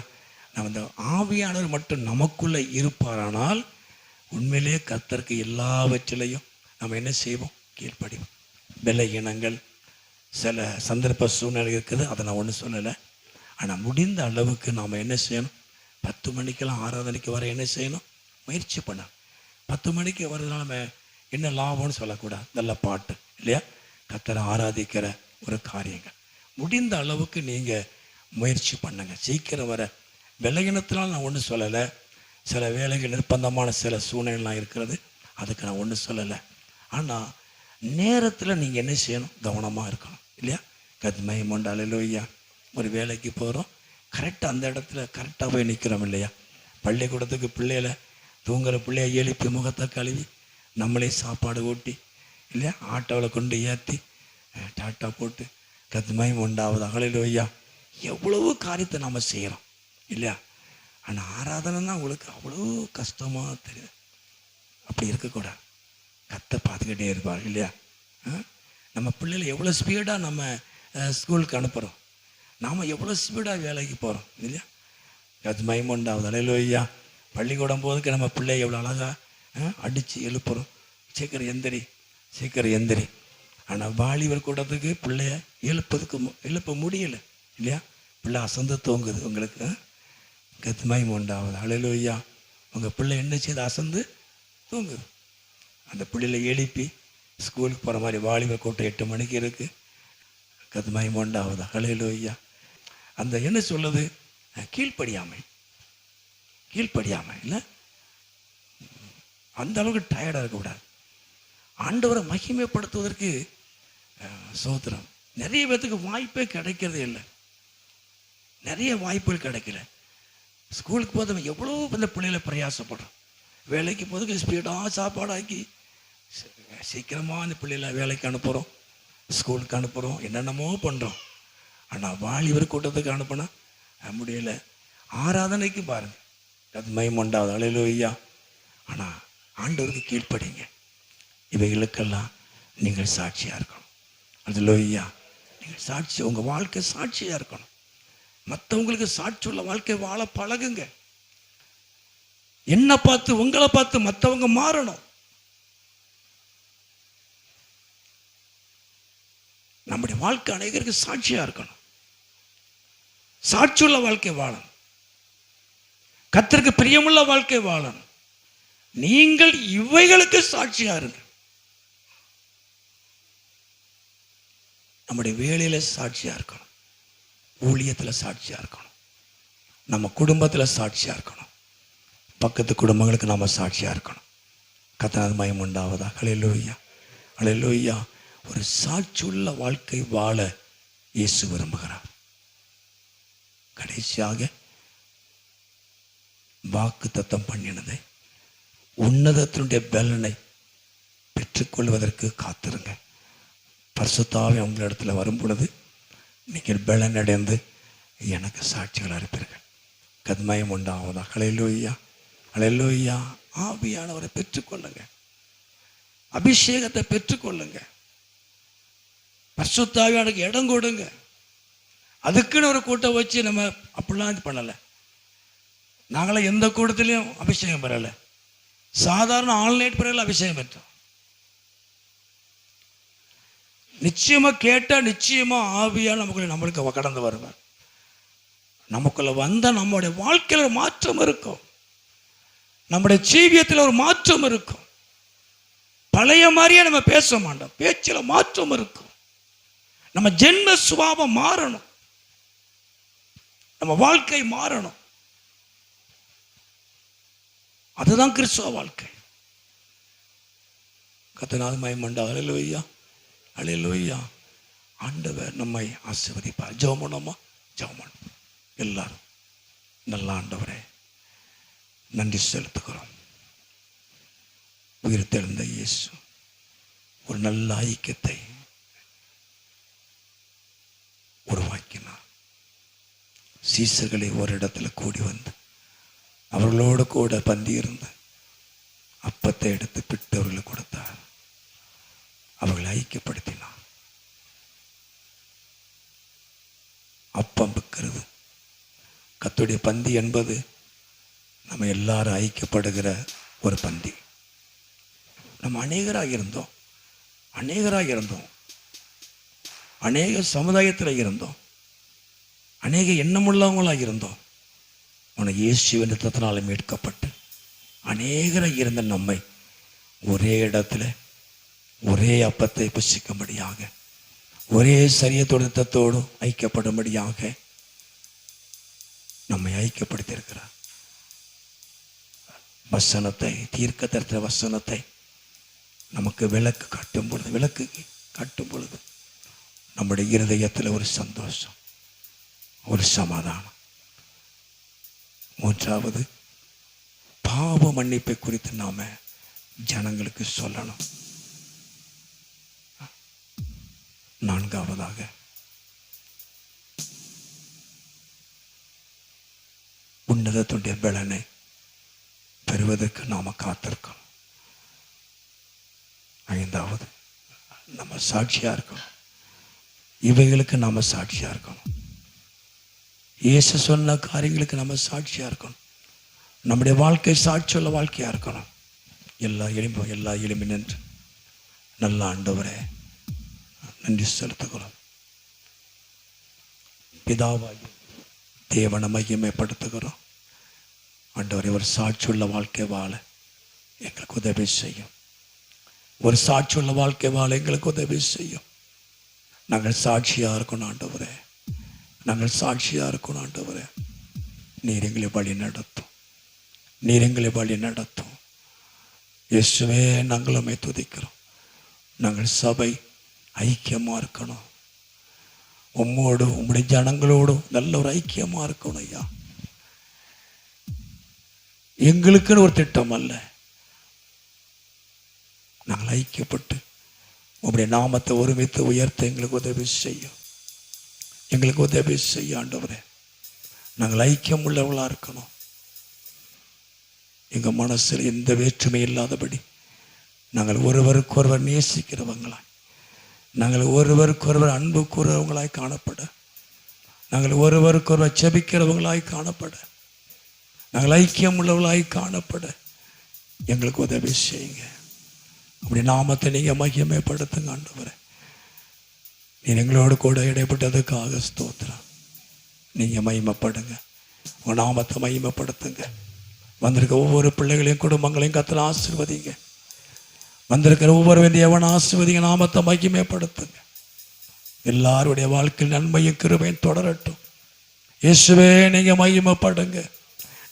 நம்ம இந்த ஆவியானவர் மட்டும் நமக்குள்ளே இருப்பாரானால் உண்மையிலே கர்த்தருக்கு எல்லாவற்றிலையும் நம்ம என்ன செய்வோம்? கீழ்ப்படிவோம். பலகீனங்கள், சில சந்தர்ப்ப சூழ்நிலை இருக்குது, அதை நான் ஒன்றும் சொல்லலை. ஆனால் முடிந்த அளவுக்கு நாம் என்ன செய்யணும்? 10 மணிக்கெல்லாம் ஆராதனைக்கு வர என்ன செய்யணும்? முயற்சி பண்ணணும். 10 மணிக்கு வர்றதுனால நம்ம என்ன லாபம்னு சொல்லக்கூடாது. நல்ல பாட்டு இல்லையா? கர்த்தரை ஆராதிக்கிற ஒரு காரியங்கள் முடிந்த அளவுக்கு நீங்கள் முயற்சி பண்ணுங்க. சீக்கிரம் வர. பலகீனத்தினால் நான் ஒன்றும் சொல்லலை. சில வேலைகள் நிர்பந்தமான சில சூழ்நிலைலாம் இருக்கிறது, அதுக்கு நான் ஒன்றும் சொல்லலை. ஆனால் நேரத்தில் நீங்கள் என்ன செய்யணும்? கவனமாக இருக்கணும் இல்லையா? கர்த்தர் மகிமை உண்டாவதாக. அல்லேலூயா. ஒரு வேலைக்கு போகிறோம், கரெக்டாக அந்த இடத்துல கரெக்டாக போய் நிற்கிறோம் இல்லையா? பள்ளிக்கூடத்துக்கு பிள்ளைகளை, தூங்குற பிள்ளையை எழுப்பி முகத்தை கழுவி நம்மளே சாப்பாடு ஊட்டி இல்லையா? ஆட்டோவில் கொண்டு ஏற்றி டாட்டா போட்டு கர்த்தர் மகிமை உண்டாவதாக. அல்லேலூயா. எவ்வளவு காரியத்தை நம்ம செய்கிறோம் இல்லையா? ஆனால் ஆராதனைன்னா உங்களுக்கு அவ்வளோ கஷ்டமாக தெரியுது. அப்படி இருக்கக்கூடாது. கர்த்தர் பார்த்துக்கிட்டே இருப்பார் இல்லையா? நம்ம பிள்ளைகளை எவ்வளோ ஸ்பீடாக நம்ம ஸ்கூலுக்கு அனுப்புகிறோம், நாம் எவ்வளோ ஸ்பீடாக வேலைக்கு போகிறோம் இல்லையா? கர்த்தர் மகிமை உண்டாவதாக. அல்லேலூயா. பள்ளிக்கூடம் போதுக்கு நம்ம பிள்ளையை எவ்வளோ அழகாக அடித்து எழுப்புகிறோம், சீக்கிரம் எந்திரி. ஆனால் வாலிபர் கூட்டத்துக்கு பிள்ளைய எழுப்ப முடியலை இல்லையா? பிள்ளை அசந்து தூங்குது. உங்களுக்கு கர்த்தர் மகிமை உண்டாவதாக. அல்லேலூயா. உங்கள் பிள்ளை என்ன செய்து அசந்து தூங்குது. அந்த பிள்ளைகளை எழுப்பி ஸ்கூலுக்கு போகிற மாதிரி வாலிபர் கூட்டம் 8 மணிக்கு இருக்குது. கர்த்தர் மகிமை உண்டாவதாக. அல்லேலூயா. அந்த என்ன சொல்லுது? கீழ்ப்படியாமை இல்லை, அந்த அளவுக்கு டயர்டாக இருக்கக்கூடாது. ஆண்டவரை மகிமைப்படுத்துவதற்கு சோத்திரம். நிறைய பேர்த்துக்கு வாய்ப்பே கிடைக்கிறதே இல்லை. நிறைய வாய்ப்புகள் கிடைக்கல. ஸ்கூலுக்கு போதும் எவ்வளோ அந்த பிள்ளைகளை பிரயாசப்படுறோம். வேலைக்கு போதுக்கு ஸ்பீடாக சாப்பாடாக்கி சீக்கிரமாக அந்த பிள்ளைகளை வேலைக்கு அனுப்புகிறோம், ஸ்கூலுக்கு அனுப்புகிறோம், என்னென்னமோ பண்ணுறோம். ஆனால் வாலிபர் கூட்டத்துக்கு அனுப்புனா முடியலை. ஆராதனைக்கு பாருங்கள், அது மகிமை உண்டாவதாக. அல்லேலூயா. ஆனால் ஆண்டவருக்கு கீழ்ப்படிங்க. இவைகளுக்கெல்லாம் நீங்கள் சாட்சியாக இருக்கணும். அல்லேலூயா. நீங்கள் சாட்சி, உங்கள் வாழ்க்கை சாட்சியாக இருக்கணும். மற்றவங்களுக்கு சாட்சி உள்ள வாழ்க்கை வாழ பழகுங்க. என்ன பார்த்து, உங்களை பார்த்து மற்றவங்க மாறணும். நம்முடைய வாழ்க்கை அநேகருக்கு சாட்சியாக இருக்கணும். சாட்சியுள்ள வாழ்க்கை வாழணும். கர்த்தருக்கு பிரியமுள்ள வாழ்க்கை வாழணும். நீங்கள் இவைகளுக்கு சாட்சியா இருங்க. நம்முடைய வேலையில சாட்சியா இருக்கணும். ஊழியத்தில் சாட்சியாக இருக்கணும், நம்ம குடும்பத்தில் சாட்சியாக இருக்கணும், பக்கத்து குடும்பங்களுக்கு நாம் சாட்சியாக இருக்கணும். கர்த்தருக்கு மகிமை உண்டாவதாக. ஹல்லேலூயா, ஹல்லேலூயா. ஒரு சாட்சியுள்ள வாழ்க்கை வாழ இயேசு விரும்புகிறார். கடைசியாக வாக்கு தத்தம் பண்ணினதை உன்னதத்தினுடைய பலனை பெற்றுக்கொள்வதற்கு காத்திருங்க. பரிசுத்தாவே உங்களிடத்துல வரும் பொழுது நீங்கள் பலன் அடைந்து எனக்கு சாட்சிகள் இருப்பீர்கள். கர்த்தருக்கு உண்டாவதாக. ஹல்லேலூயா, ஹல்லேலூயா. ஆவியானவரை பெற்றுக்கொள்ளுங்க, அபிஷேகத்தை பெற்றுக்கொள்ளுங்க, பரிசுத்த ஆவியானவருக்கு இடம் கொடுங்க. அதுக்குன்னு ஒரு கூட்டம் வச்சு நம்ம அப்படிலாம் இது பண்ணலை. நாங்களாம் எந்த கூட்டத்திலையும் அபிஷேகம் பெறலை, சாதாரண ஆன்லைன் பிறகு அபிஷேகம் பெற்றோம். நிச்சயமா கேட்டா நிச்சயமா ஆவியா நம்மளுக்கு கடந்து வருவார். நமக்குள்ள வந்த நம்முடைய வாழ்க்கையில ஒரு மாற்றம் இருக்கும், நம்முடைய ஜீவியத்தில் ஒரு மாற்றம் இருக்கும். பழைய மாதிரியே நம்ம பேச மாட்டோம், பேச்சில மாற்றம் இருக்கும். நம்ம ஜென்ம சுபாவம் மாறணும், நம்ம வாழ்க்கை மாறணும். அதுதான் கிறிஸ்துவ வாழ்க்கை. கர்த்தருக்கு மகிமை உண்டாவதாக. ஹல்லேலூயா, ஹல்லேலூயா. ஆண்டவர் நம்மை ஆசீர்வதிப்பார். ஜெபம் பண்ணுவோமா? ஜெபம் பண்ணுவோம் எல்லாரும். நல்ல ஆண்டவரே, நன்றி செலுத்துகிறோம். உயிர்த்தெழுந்த இயேசு ஒரு நல்ல ஐக்கியத்தை உருவாக்கினார். சீசர்களை ஒரு இடத்துல கூடி வந்து அவர்களோடு கூட பந்தி இருந்து அப்பத்தை எடுத்து பிட்டவர்களுக்கு கொடுத்தார். அவர்களை ஐக்கியப்படுத்தினார். அப்பம் விற்கிறது கர்த்தருடைய பந்தி என்பது நம்ம எல்லாரும் ஐக்கியப்படுகிற ஒரு பந்தி. நம்ம அநேகராக இருந்தோம், அநேக சமுதாயத்தில் இருந்தோம், அநேக எண்ணமுள்ளவங்களாக இருந்தோம். உனக்கு இயேசுவின் ரத்தத்தினால மீட்கப்பட்டு அநேகராக இருந்த நம்மை ஒரே இடத்துல ஒரே அப்பத்தை புசிக்கும்படியாக, ஒரே சரியத்தோடு ஐக்கியப்படும்படியாக நம்மை ஐக்கியப்படுத்தியிருக்கிறார். வசனத்தை, தீர்க்கதரிசன வசனத்தை நமக்கு விளக்கு காட்டும் பொழுது நம்முடைய இருதயத்தில் ஒரு சந்தோஷம், ஒரு சமாதானம். மூன்றாவது, பாவ மன்னிப்பை குறித்து நாம ஜனங்களுக்கு சொல்லணும். நான்காவதாக, உன்னதத்துடைய பலனை பெறுவதற்கு நாம காத்திருக்கணும். ஐந்தாவது, நம்ம சாட்சியா இருக்கணும். இவைகளுக்கு நாம சாட்சியா இருக்கணும். இயேசு சொன்ன காரியங்களுக்கு நம்ம சாட்சியா இருக்கணும். நம்முடைய வாழ்க்கை சாட்சியுள்ள வாழ்க்கையா இருக்கணும். எல்லா எளிமை நின்று நல்ல ஆண்டவரே நன்றி செலுத்துகிறோம். பிதாவாகி தேவனை மகிமைப்படுத்துகிறோம். ஆண்டவரே, ஒரு சாட்சியுள்ள வாழ்க்கை வாழ எங்களுக்கு உதவி செய்யும். ஒரு சாட்சியுள்ள வாழ்க்கை வாழ எங்களுக்கு உதவி செய்யும். நாங்கள் சாட்சியா இருக்கணும் ஆண்டவரே, நாங்கள் சாட்சியா இருக்கணும் ஆண்டவரே. நீர் எங்களை வழி நடத்தும். இயேசுவே, நாங்களுமே துதிக்கிறோம். நாங்கள் சபை ஐக்கியமா இருக்கணும். உம்மோடு உம்முடைய ஜனங்களோடும் நல்ல ஒரு ஐக்கியமா இருக்கணும் ஐயா. எங்களுக்குன்னு ஒரு திட்டம் அல்ல, நாங்கள் ஐக்கியப்பட்டு உம்முடைய நாமத்தை ஒருமித்து உயர்த்த எங்களுக்கு உதவி செய்ய ஆண்டவரே. நாங்கள் ஐக்கியம் உள்ளவர்களா இருக்கணும். எங்க மனசில் எந்த வேற்றுமை இல்லாதபடி நாங்கள் ஒருவருக்கொருவர் நேசிக்கிறவங்களாய், நாங்கள் ஒருவருக்கொருவர் அன்பு கூறுறவங்களாய் காணப்பட, நாங்கள் ஒருவருக்கொருவர் செபிக்கிறவங்களாய் காணப்பட, நாங்கள் ஐக்கியம் உள்ளவர்களாய் காணப்பட எங்களுக்கு உதவி செய்யுங்க. அப்படி நாமத்தை நீங்க மகிமைப்படுத்துங்க ஆண்டவரே. நீ எங்களோடு கூட இடைப்பட்டதுக்காக ஸ்தோத்திரம். நீங்க மகிமைப்படுங்க, உங்க நாமத்தை மகிமைப்படுத்துங்க. வந்திருக்க ஒவ்வொரு பிள்ளைகளையும் குடும்பங்களையும் கர்த்தர் ஆசீர்வதிங்க. வந்திருக்கிற ஒவ்வொரு தேவனை ஆசீர்வதிங்க, நாமத்தை மகிமைப்படுத்துங்க. எல்லாருடைய வாழ்க்கையில் நன்மையும் கிருபையும் தொடரட்டும். இயேசுவே நீங்க மகிமைப்படுங்க.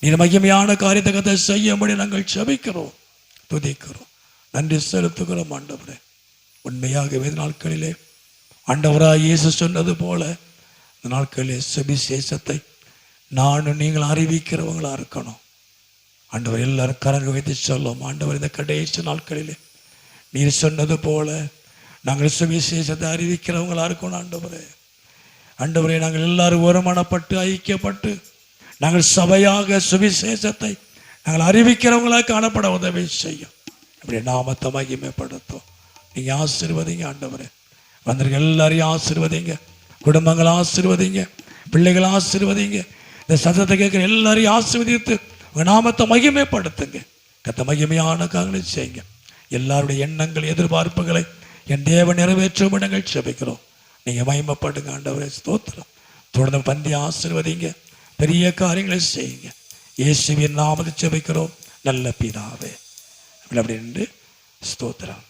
நீர் மகிமையான காரியத்தை கர்த்தர் செய்யும்படி நாங்கள் ஜெபிக்கிறோம், துதிக்கிறோம், நன்றி செலுத்துகிறோம். ஆண்டவரே, உண்மையாகவே நாட்களிலே ஆண்டவராய் இயேசு சொன்னது போல இந்த நாட்களிலே சுவிசேஷத்தை நானும் நீங்கள் அறிவிக்கிறவங்களா இருக்கணும். ஆண்டவர் எல்லாரும் கரங்க வைத்து சொல்லும். ஆண்டவர், இந்த கடைசி நாட்களிலே நீர் சொன்னது போல நாங்கள் சுவிசேஷத்தை அறிவிக்கிறவங்களா இருக்கணும். ஆண்டவரே, ஆண்டவரே, நாங்கள் எல்லாரும் ஒருமனப்பட்டு ஐக்கியப்பட்டு நாங்கள் சபையாக சுவிசேஷத்தை நாங்கள் அறிவிக்கிறவங்களா காணப்பட உதவி செய்யும். அப்படி நாமத்தை மகிமைப்படுத்தும். நீங்க ஆசீர்வதிங்க ஆண்டவரே. வந்திருக்க எல்லாரையும் ஆசீர்வதிங்க, குடும்பங்களை ஆசீர்வதிங்க, பிள்ளைகளை ஆசீர்வதிங்க. இந்த சத்தத்தை கேட்கிற எல்லாரையும் ஆசீர்வதித்து உங்க நாமத்தை மகிமைப்படுத்துங்க. கர்த்தர் மகிமையான காரியங்களை செய்யுங்க. எல்லாருடைய எண்ணங்கள் எதிர்பார்ப்புகளை என் தேவன் நிறைவேற்றும் இடங்கள் ஜெபிக்கிறோம். நீங்க மகிமைப்படுங்க ஆண்டவரே. ஸ்தோத்திரம். தொடர்ந்து பந்தி ஆசீர்வதிங்க, பெரிய காரியங்களை செய்யுங்க. இயேசுவின் நாமத்தை ஜெபிக்கிறோம் நல்ல பிதாவே. அப்படி ஸ்தோத்திரம்.